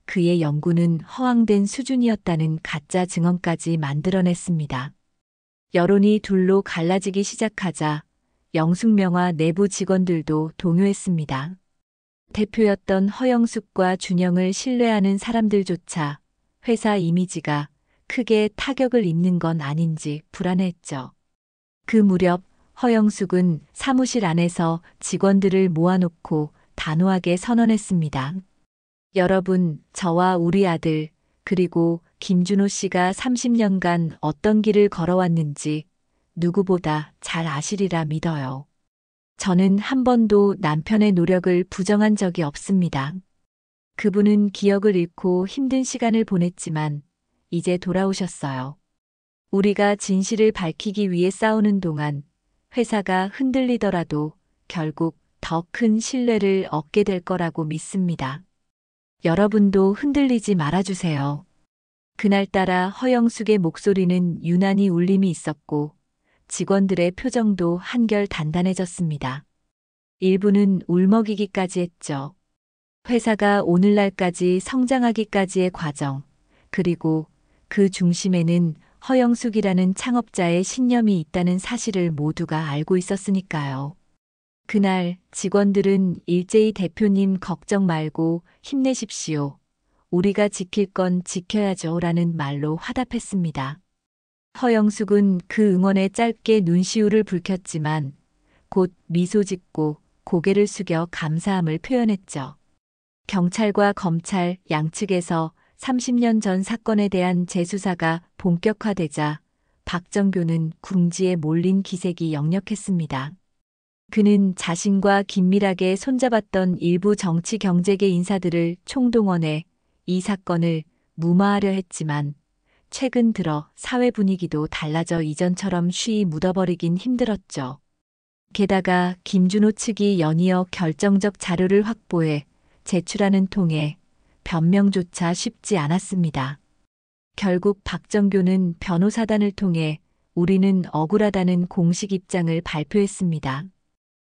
그의 연구는 허황된 수준이었다는 가짜 증언까지 만들어냈습니다. 여론이 둘로 갈라지기 시작하자 영숙명화 내부 직원들도 동요했습니다. 대표였던 허영숙과 준영을 신뢰하는 사람들조차 회사 이미지가 크게 타격을 입는 건 아닌지 불안해했죠. 그 무렵 허영숙은 사무실 안에서 직원들을 모아놓고 단호하게 선언했습니다. 여러분, 저와 우리 아들, 그리고 김준호 씨가 30년간 어떤 길을 걸어왔는지 누구보다 잘 아시리라 믿어요. 저는 한 번도 남편의 노력을 부정한 적이 없습니다. 그분은 기억을 잃고 힘든 시간을 보냈지만 이제 돌아오셨어요. 우리가 진실을 밝히기 위해 싸우는 동안 회사가 흔들리더라도 결국 더 큰 신뢰를 얻게 될 거라고 믿습니다. 여러분도 흔들리지 말아주세요. 그날따라 허영숙의 목소리는 유난히 울림이 있었고 직원들의 표정도 한결 단단해졌습니다. 일부는 울먹이기까지 했죠. 회사가 오늘날까지 성장하기까지의 과정, 그리고 그 중심에는 허영숙이라는 창업자의 신념이 있다는 사실을 모두가 알고 있었으니까요. 그날 직원들은 일제히 대표님 걱정 말고 힘내십시오. 우리가 지킬 건 지켜야죠 라는 말로 화답했습니다. 허영숙은 그 응원에 짧게 눈시울을 붉혔지만 곧 미소 짓고 고개를 숙여 감사함을 표현했죠. 경찰과 검찰 양측에서 30년 전 사건에 대한 재수사가 본격화되자 박정교는 궁지에 몰린 기색이 역력했습니다. 그는 자신과 긴밀하게 손잡았던 일부 정치 경제계 인사들을 총동원해 이 사건을 무마하려 했지만 최근 들어 사회 분위기도 달라져 이전처럼 쉬이 묻어버리긴 힘들었죠. 게다가 김준호 측이 연이어 결정적 자료를 확보해 제출하는 통에 변명조차 쉽지 않았습니다. 결국 박정교는 변호사단을 통해 우리는 억울하다는 공식 입장을 발표했습니다.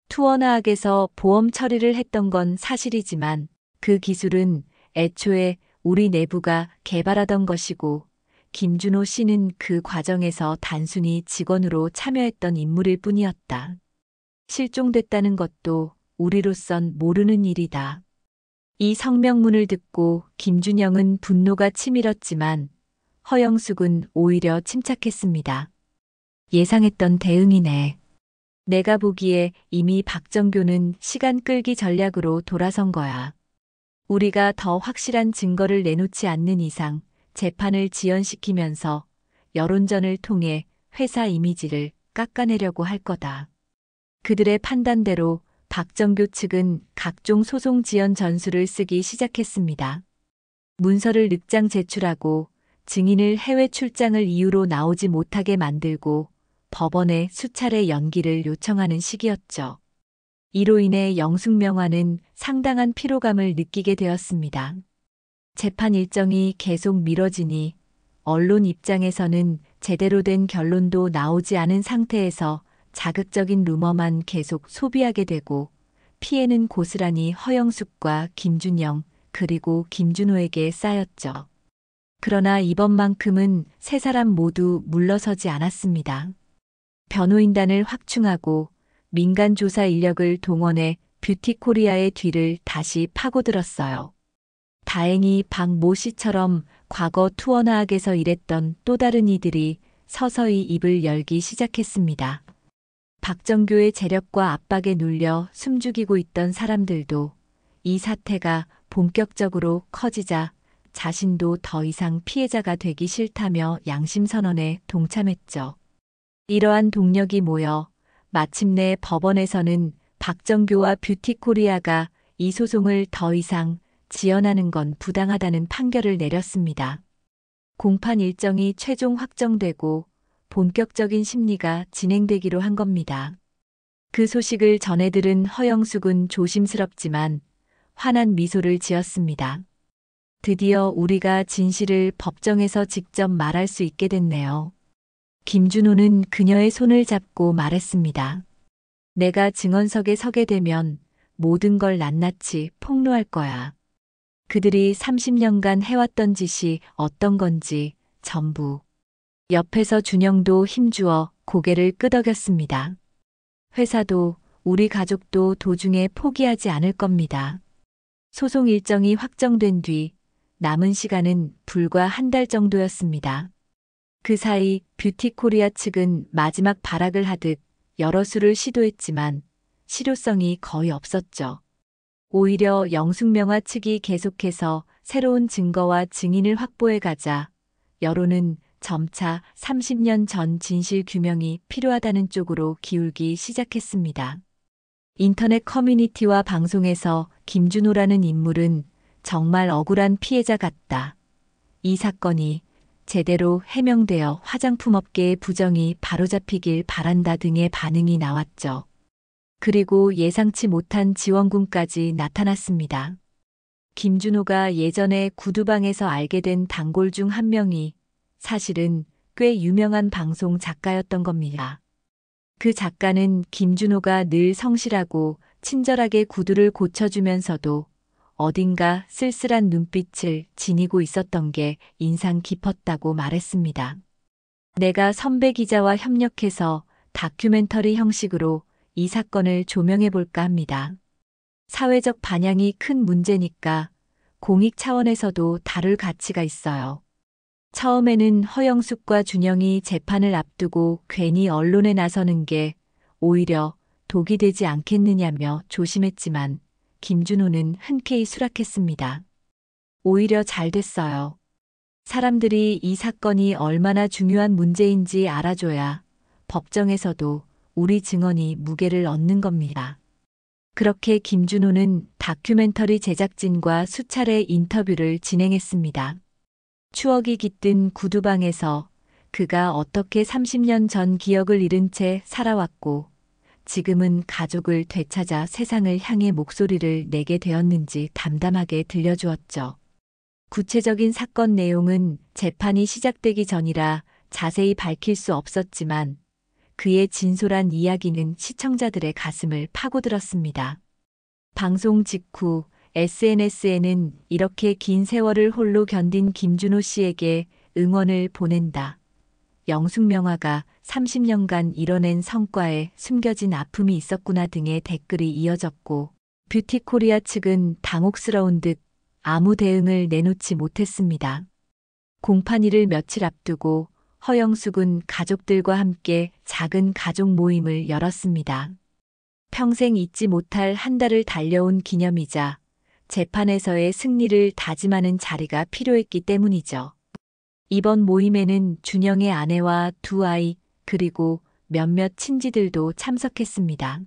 투어나학에서 보험 처리를 했던 건 사실이지만 그 기술은 애초에 우리 내부가 개발하던 것이고 김준호 씨는 그 과정에서 단순히 직원으로 참여했던 인물일 뿐이었다. 실종됐다는 것도 우리로선 모르는 일이다. 이 성명문을 듣고 김준영은 분노가 치밀었지만 허영숙은 오히려 침착했습니다. 예상했던 대응이네. 내가 보기에 이미 박정교는 시간 끌기 전략으로 돌아선 거야. 우리가 더 확실한 증거를 내놓지 않는 이상 재판을 지연시키면서 여론전을 통해 회사 이미지를 깎아내려고 할 거다. 그들의 판단대로 박정교 측은 각종 소송 지연 전술을 쓰기 시작했습니다. 문서를 늑장 제출하고 증인을 해외 출장을 이유로 나오지 못하게 만들고 법원에 수차례 연기를 요청하는 시기였죠. 이로 인해 영숙명화는 상당한 피로감을 느끼게 되었습니다. 재판 일정이 계속 미뤄지니 언론 입장에서는 제대로 된 결론도 나오지 않은 상태에서 자극적인 루머만 계속 소비하게 되고 피해는 고스란히 허영숙과 김준영 그리고 김준호에게 쌓였죠. 그러나 이번만큼은 세 사람 모두 물러서지 않았습니다. 변호인단을 확충하고 민간 조사 인력을 동원해 뷰티코리아의 뒤를 다시 파고들었어요. 다행히 박 모 씨처럼 과거 투어나학에서 일했던 또 다른 이들이 서서히 입을 열기 시작했습니다. 박정교의 재력과 압박에 눌려 숨죽이고 있던 사람들도 이 사태가 본격적으로 커지자 자신도 더 이상 피해자가 되기 싫다며 양심선언에 동참했죠. 이러한 동력이 모여 마침내 법원에서는 박정교와 뷰티코리아가 이 소송을 더 이상 지연하는 건 부당하다는 판결을 내렸습니다. 공판 일정이 최종 확정되고 본격적인 심리가 진행되기로 한 겁니다. 그 소식을 전해 들은 허영숙은 조심스럽지만 환한 미소를 지었습니다. 드디어 우리가 진실을 법정에서 직접 말할 수 있게 됐네요. 김준호는 그녀의 손을 잡고 말했습니다. 내가 증언석에 서게 되면 모든 걸 낱낱이 폭로할 거야. 그들이 30년간 해왔던 짓이 어떤 건지 전부. 옆에서 준영도 힘주어 고개를 끄덕였습니다. 회사도 우리 가족도 도중에 포기하지 않을 겁니다. 소송 일정이 확정된 뒤 남은 시간은 불과 한 달 정도였습니다. 그 사이 뷰티코리아 측은 마지막 발악을 하듯 여러 수를 시도했지만 실효성이 거의 없었죠. 오히려 영숙명화 측이 계속해서 새로운 증거와 증인을 확보해 가자 여론은 점차 30년 전 진실 규명이 필요하다는 쪽으로 기울기 시작했습니다. 인터넷 커뮤니티와 방송에서 김준호라는 인물은 정말 억울한 피해자 같다. 이 사건이 제대로 해명되어 화장품 업계의 부정이 바로잡히길 바란다 등의 반응이 나왔죠. 그리고 예상치 못한 지원군까지 나타났습니다. 김준호가 예전에 구두방에서 알게 된 단골 중 한 명이 사실은 꽤 유명한 방송 작가였던 겁니다. 그 작가는 김준호가 늘 성실하고 친절하게 구두를 고쳐주면서도 어딘가 쓸쓸한 눈빛을 지니고 있었던 게 인상 깊었다고 말했습니다. 내가 선배 기자와 협력해서 다큐멘터리 형식으로 이 사건을 조명해볼까 합니다. 사회적 반향이 큰 문제니까 공익 차원에서도 다룰 가치가 있어요. 처음에는 허영숙과 준영이 재판을 앞두고 괜히 언론에 나서는 게 오히려 독이 되지 않겠느냐며 조심했지만 김준호는 흔쾌히 수락했습니다. 오히려 잘 됐어요. 사람들이 이 사건이 얼마나 중요한 문제인지 알아줘야 법정에서도 우리 증언이 무게를 얻는 겁니다. 그렇게 김준호는 다큐멘터리 제작진과 수차례 인터뷰를 진행했습니다. 추억이 깃든 구두방에서 그가 어떻게 30년 전 기억을 잃은 채 살아왔고 지금은 가족을 되찾아 세상을 향해 목소리를 내게 되었는지 담담하게 들려주었죠. 구체적인 사건 내용은 재판이 시작되기 전이라 자세히 밝힐 수 없었지만 그의 진솔한 이야기는 시청자들의 가슴을 파고들었습니다. 방송 직후 SNS에는 이렇게 긴 세월을 홀로 견딘 김준호 씨에게 응원을 보낸다. 영숙명화가 30년간 이뤄낸 성과에 숨겨진 아픔이 있었구나 등의 댓글이 이어졌고 뷰티코리아 측은 당혹스러운 듯 아무 대응을 내놓지 못했습니다. 공판일을 며칠 앞두고 허영숙은 가족들과 함께 작은 가족 모임을 열었습니다. 평생 잊지 못할 한 달을 달려온 기념이자 재판에서의 승리를 다짐하는 자리가 필요했기 때문이죠. 이번 모임에는 준영의 아내와 두 아이 그리고 몇몇 친지들도 참석했습니다.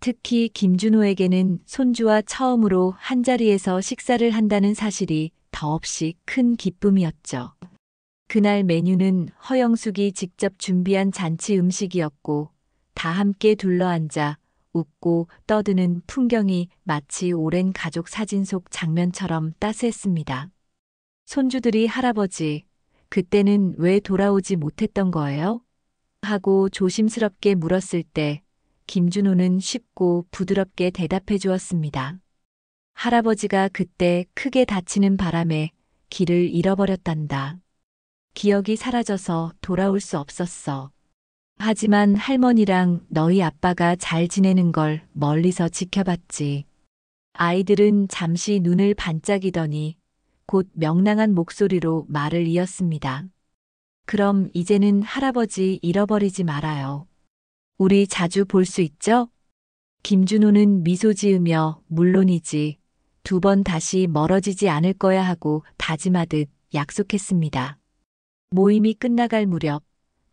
특히 김준호에게는 손주와 처음으로 한자리에서 식사를 한다는 사실이 더없이 큰 기쁨이었죠. 그날 메뉴는 허영숙이 직접 준비한 잔치 음식이었고 다 함께 둘러앉아 웃고 떠드는 풍경이 마치 오랜 가족 사진 속 장면처럼 따스했습니다. 손주들이 할아버지, 그때는 왜 돌아오지 못했던 거예요? 하고 조심스럽게 물었을 때 김준호는 쉽고 부드럽게 대답해 주었습니다. 할아버지가 그때 크게 다치는 바람에 길을 잃어버렸단다. 기억이 사라져서 돌아올 수 없었어. 하지만 할머니랑 너희 아빠가 잘 지내는 걸 멀리서 지켜봤지. 아이들은 잠시 눈을 반짝이더니 곧 명랑한 목소리로 말을 이었습니다. 그럼 이제는 할아버지 잃어버리지 말아요. 우리 자주 볼 수 있죠? 김준호는 미소 지으며 물론이지. 2번 다시 멀어지지 않을 거야 하고 다짐하듯 약속했습니다. 모임이 끝나갈 무렵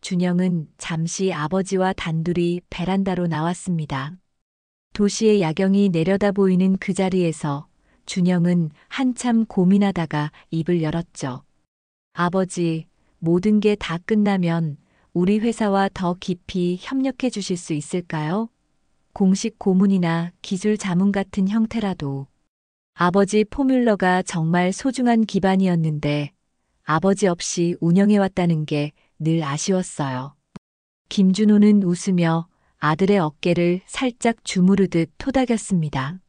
준영은 잠시 아버지와 단둘이 베란다로 나왔습니다. 도시의 야경이 내려다 보이는 그 자리에서 준영은 한참 고민하다가 입을 열었죠. 아버지, 모든 게 다 끝나면 우리 회사와 더 깊이 협력해 주실 수 있을까요? 공식 고문이나 기술 자문 같은 형태라도. 아버지 포뮬러가 정말 소중한 기반이었는데 아버지 없이 운영해왔다는 게 늘 아쉬웠어요. 김준호는 웃으며 아들의 어깨를 살짝 주무르듯 토닥였습니다.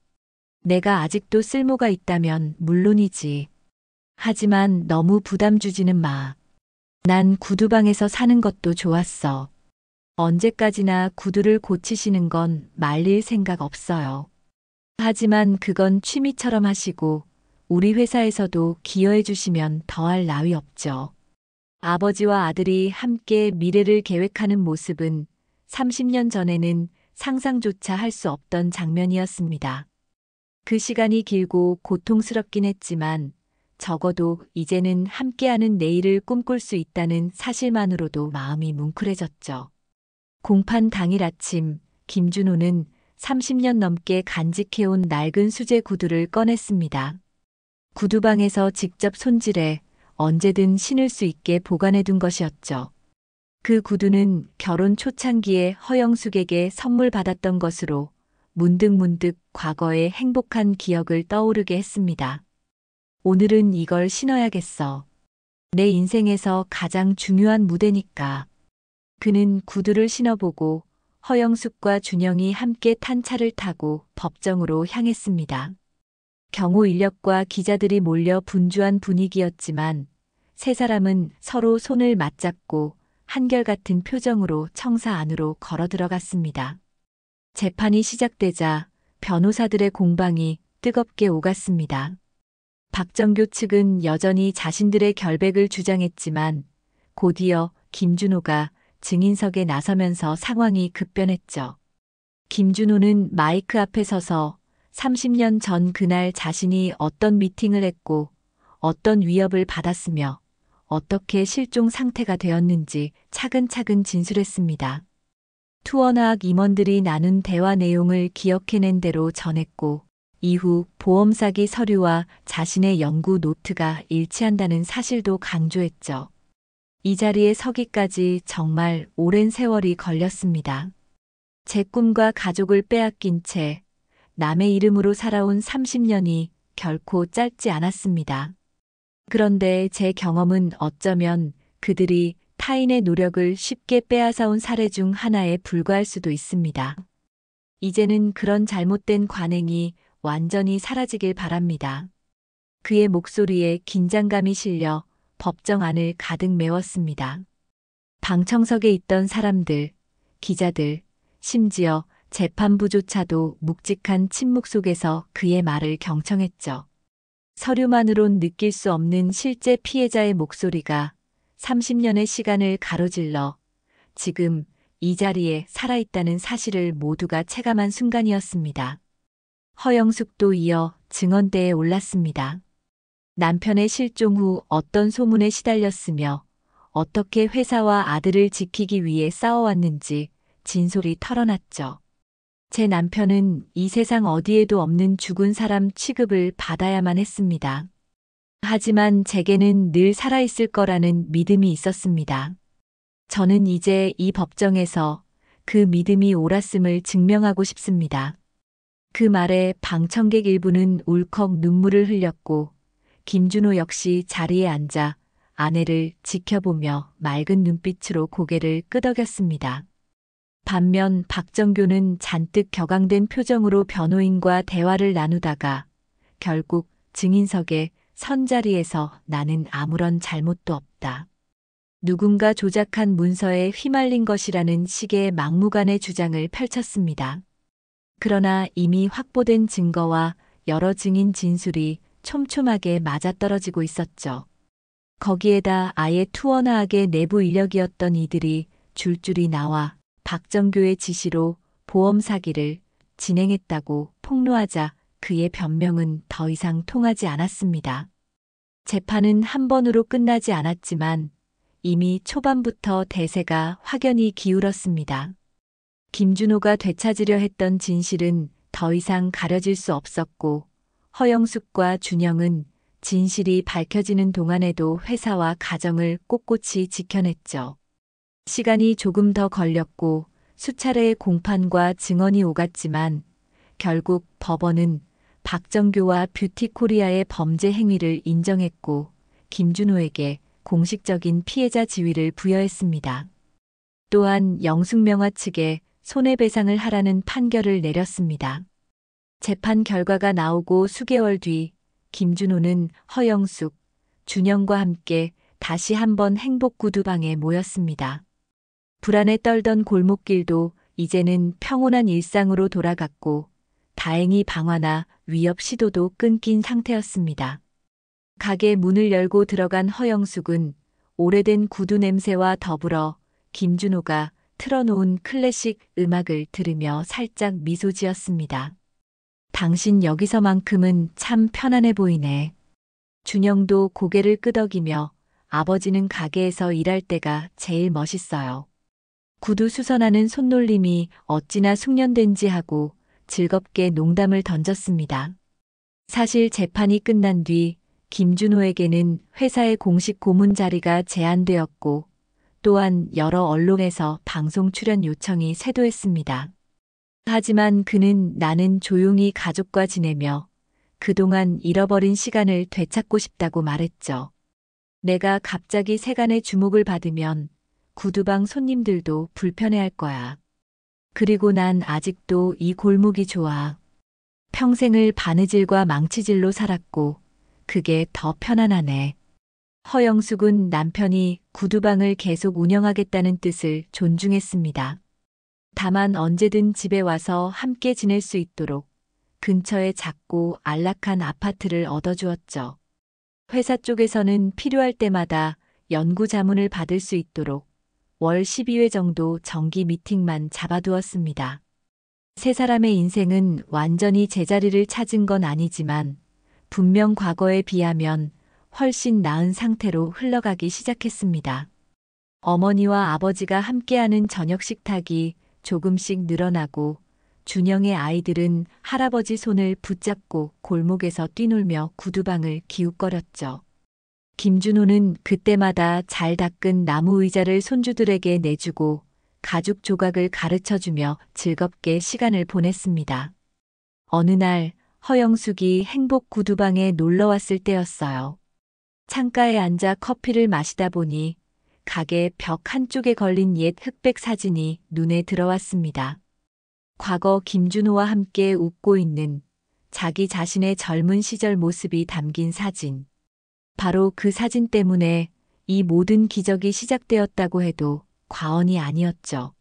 내가 아직도 쓸모가 있다면 물론이지. 하지만 너무 부담 주지는 마. 난 구두방에서 사는 것도 좋았어. 언제까지나 구두를 고치시는 건 말릴 생각 없어요. 하지만 그건 취미처럼 하시고 우리 회사에서도 기여해 주시면 더할 나위 없죠. 아버지와 아들이 함께 미래를 계획하는 모습은 30년 전에는 상상조차 할 수 없던 장면이었습니다. 그 시간이 길고 고통스럽긴 했지만 적어도 이제는 함께하는 내일을 꿈꿀 수 있다는 사실만으로도 마음이 뭉클해졌죠. 공판 당일 아침, 김준호는 30년 넘게 간직해온 낡은 수제 구두를 꺼냈습니다. 구두방에서 직접 손질해 언제든 신을 수 있게 보관해둔 것이었죠. 그 구두는 결혼 초창기에 허영숙에게 선물 받았던 것으로 문득문득 과거의 행복한 기억을 떠오르게 했습니다. 오늘은 이걸 신어야겠어. 내 인생에서 가장 중요한 무대니까. 그는 구두를 신어보고 허영숙과 준영이 함께 탄 차를 타고 법정으로 향했습니다. 경호 인력과 기자들이 몰려 분주한 분위기였지만 세 사람은 서로 손을 맞잡고 한결같은 표정으로 청사 안으로 걸어 들어갔습니다. 재판이 시작되자 변호사들의 공방이 뜨겁게 오갔습니다. 박정교 측은 여전히 자신들의 결백을 주장했지만 곧이어 김준호가 증인석에 나서면서 상황이 급변했죠. 김준호는 마이크 앞에 서서 30년 전 그날 자신이 어떤 미팅을 했고 어떤 위협을 받았으며 어떻게 실종 상태가 되었는지 차근차근 진술했습니다. 투어나학 임원들이 나눈 대화 내용을 기억해낸 대로 전했고 이후 보험 사기 서류와 자신의 연구 노트가 일치한다는 사실도 강조했죠. 이 자리에 서기까지 정말 오랜 세월이 걸렸습니다. 제 꿈과 가족을 빼앗긴 채 남의 이름으로 살아온 30년이 결코 짧지 않았습니다. 그런데 제 경험은 어쩌면 그들이 타인의 노력을 쉽게 빼앗아온 사례 중 하나에 불과할 수도 있습니다. 이제는 그런 잘못된 관행이 완전히 사라지길 바랍니다. 그의 목소리에 긴장감이 실려 법정 안을 가득 메웠습니다. 방청석에 있던 사람들, 기자들, 심지어 재판부조차도 묵직한 침묵 속에서 그의 말을 경청했죠. 서류만으론 느낄 수 없는 실제 피해자의 목소리가 30년의 시간을 가로질러 지금 이 자리에 살아있다는 사실을 모두가 체감한 순간이었습니다. 허영숙도 이어 증언대에 올랐습니다. 남편의 실종 후 어떤 소문에 시달렸으며 어떻게 회사와 아들을 지키기 위해 싸워왔는지 진솔이 털어놨죠. 제 남편은 이 세상 어디에도 없는 죽은 사람 취급을 받아야만 했습니다. 하지만 제게는 늘 살아있을 거라는 믿음이 있었습니다. 저는 이제 이 법정에서 그 믿음이 옳았음을 증명하고 싶습니다. 그 말에 방청객 일부는 울컥 눈물을 흘렸고 김준호 역시 자리에 앉아 아내를 지켜보며 맑은 눈빛으로 고개를 끄덕였습니다. 반면 박정교는 잔뜩 격앙된 표정으로 변호인과 대화를 나누다가 결국 증인석에 선 자리에서 나는 아무런 잘못도 없다. 누군가 조작한 문서에 휘말린 것이라는 식의 막무가내 주장을 펼쳤습니다. 그러나 이미 확보된 증거와 여러 증인 진술이 촘촘하게 맞아떨어지고 있었죠. 거기에다 아예 투어나하게 내부 인력이었던 이들이 줄줄이 나와 박정교의 지시로 보험 사기를 진행했다고 폭로하자 그의 변명은 더 이상 통하지 않았습니다. 재판은 한 번으로 끝나지 않았지만 이미 초반부터 대세가 확연히 기울었습니다. 김준호가 되찾으려 했던 진실은 더 이상 가려질 수 없었고 허영숙과 준영은 진실이 밝혀지는 동안에도 회사와 가정을 꼿꼿이 지켜냈죠. 시간이 조금 더 걸렸고 수차례의 공판과 증언이 오갔지만 결국 법원은 박정교와 뷰티코리아의 범죄 행위를 인정했고 김준호에게 공식적인 피해자 지위를 부여했습니다. 또한 영숙명화 측에 손해배상을 하라는 판결을 내렸습니다. 재판 결과가 나오고 수개월 뒤 김준호는 허영숙, 준영과 함께 다시 한번 행복구두방에 모였습니다. 불안에 떨던 골목길도 이제는 평온한 일상으로 돌아갔고 다행히 방화나 위협 시도도 끊긴 상태였습니다. 가게 문을 열고 들어간 허영숙은 오래된 구두 냄새와 더불어 김준호가 틀어놓은 클래식 음악을 들으며 살짝 미소 지었습니다. 당신 여기서만큼은 참 편안해 보이네. 준영도 고개를 끄덕이며 아버지는 가게에서 일할 때가 제일 멋있어요. 구두 수선하는 손놀림이 어찌나 숙련된지 하고 즐겁게 농담을 던졌습니다. 사실 재판이 끝난 뒤 김준호에게는 회사의 공식 고문 자리가 제한되었고 또한 여러 언론에서 방송 출연 요청이 쇄도했습니다. 하지만 그는 나는 조용히 가족과 지내며 그동안 잃어버린 시간을 되찾고 싶다고 말했죠. 내가 갑자기 세간의 주목을 받으면 구두방 손님들도 불편해할 거야. 그리고 난 아직도 이 골목이 좋아. 평생을 바느질과 망치질로 살았고 그게 더 편안하네. 허영숙은 남편이 구두방을 계속 운영하겠다는 뜻을 존중했습니다. 다만 언제든 집에 와서 함께 지낼 수 있도록 근처에 작고 안락한 아파트를 얻어주었죠. 회사 쪽에서는 필요할 때마다 연구 자문을 받을 수 있도록 월 12회 정도 정기 미팅만 잡아두었습니다. 세 사람의 인생은 완전히 제자리를 찾은 건 아니지만 분명 과거에 비하면 훨씬 나은 상태로 흘러가기 시작했습니다. 어머니와 아버지가 함께하는 저녁 식탁이 조금씩 늘어나고 준영의 아이들은 할아버지 손을 붙잡고 골목에서 뛰놀며 구두방을 기웃거렸죠. 김준호는 그때마다 잘 닦은 나무 의자를 손주들에게 내주고 가죽 조각을 가르쳐주며 즐겁게 시간을 보냈습니다. 어느 날 허영숙이 행복 구두방에 놀러 왔을 때였어요. 창가에 앉아 커피를 마시다 보니 가게 벽 한쪽에 걸린 옛 흑백 사진이 눈에 들어왔습니다. 과거 김준호와 함께 웃고 있는 자기 자신의 젊은 시절 모습이 담긴 사진. 바로 그 사진 때문에 이 모든 기적이 시작되었다고 해도 과언이 아니었죠.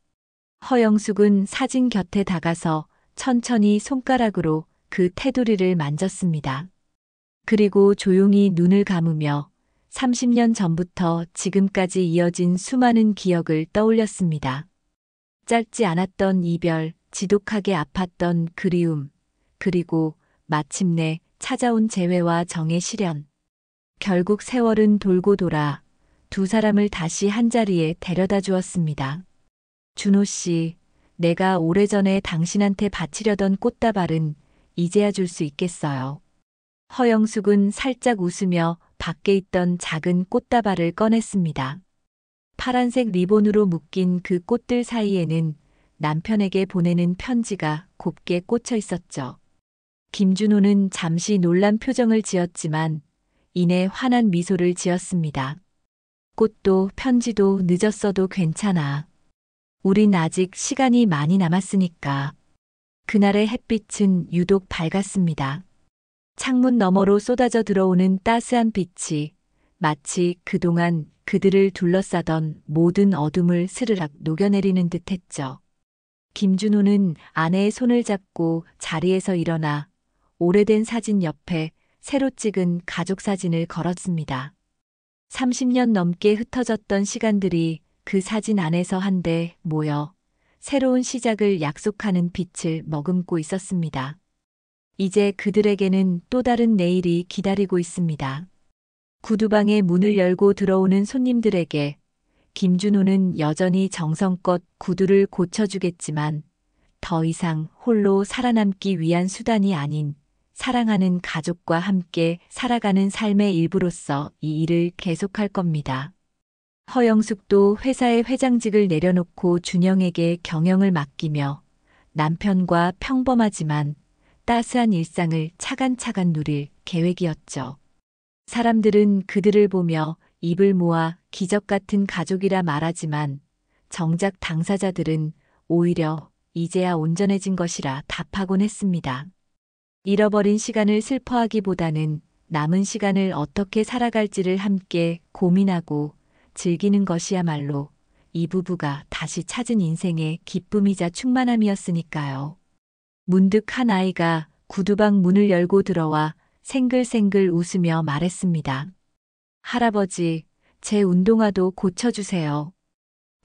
허영숙은 사진 곁에 다가서 천천히 손가락으로 그 테두리를 만졌습니다. 그리고 조용히 눈을 감으며 30년 전부터 지금까지 이어진 수많은 기억을 떠올렸습니다. 짧지 않았던 이별, 지독하게 아팠던 그리움, 그리고 마침내 찾아온 재회와 정의 실현. 결국 세월은 돌고 돌아 두 사람을 다시 한자리에 데려다 주었습니다. 준호 씨, 내가 오래전에 당신한테 바치려던 꽃다발은 이제야 줄 수 있겠어요. 허영숙은 살짝 웃으며 밖에 있던 작은 꽃다발을 꺼냈습니다. 파란색 리본으로 묶인 그 꽃들 사이에는 남편에게 보내는 편지가 곱게 꽂혀 있었죠. 김준호는 잠시 놀란 표정을 지었지만 이내 환한 미소를 지었습니다. 꽃도 편지도 늦었어도 괜찮아. 우린 아직 시간이 많이 남았으니까. 그날의 햇빛은 유독 밝았습니다. 창문 너머로 쏟아져 들어오는 따스한 빛이 마치 그동안 그들을 둘러싸던 모든 어둠을 스르륵 녹여내리는 듯 했죠. 김준호는 아내의 손을 잡고 자리에서 일어나 오래된 사진 옆에 새로 찍은 가족 사진을 걸었습니다. 30년 넘게 흩어졌던 시간들이 그 사진 안에서 한데 모여 새로운 시작을 약속하는 빛을 머금고 있었습니다. 이제 그들에게는 또 다른 내일이 기다리고 있습니다. 구두방의 문을 열고 들어오는 손님들에게 김준호는 여전히 정성껏 구두를 고쳐주겠지만 더 이상 홀로 살아남기 위한 수단이 아닌 사랑하는 가족과 함께 살아가는 삶의 일부로서 이 일을 계속할 겁니다. 허영숙도 회사의 회장직을 내려놓고 준영에게 경영을 맡기며 남편과 평범하지만 따스한 일상을 차근차근 누릴 계획이었죠. 사람들은 그들을 보며 입을 모아 기적 같은 가족이라 말하지만 정작 당사자들은 오히려 이제야 온전해진 것이라 답하곤 했습니다. 잃어버린 시간을 슬퍼하기보다는 남은 시간을 어떻게 살아갈지를 함께 고민하고 즐기는 것이야말로 이 부부가 다시 찾은 인생의 기쁨이자 충만함이었으니까요. 문득 한 아이가 구두방 문을 열고 들어와 생글생글 웃으며 말했습니다. 할아버지, 제 운동화도 고쳐주세요.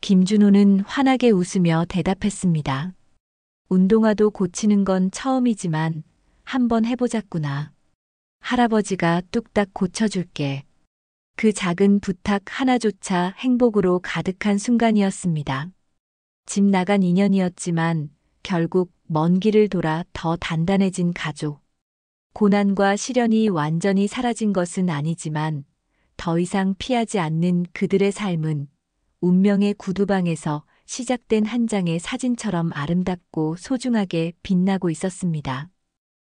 김준호는 환하게 웃으며 대답했습니다. 운동화도 고치는 건 처음이지만 한번 해보자꾸나. 할아버지가 뚝딱 고쳐줄게. 그 작은 부탁 하나조차 행복으로 가득한 순간이었습니다. 집 나간 인연이었지만 결국 먼 길을 돌아 더 단단해진 가족. 고난과 시련이 완전히 사라진 것은 아니지만 더 이상 피하지 않는 그들의 삶은 운명의 구두방에서 시작된 한 장의 사진처럼 아름답고 소중하게 빛나고 있었습니다.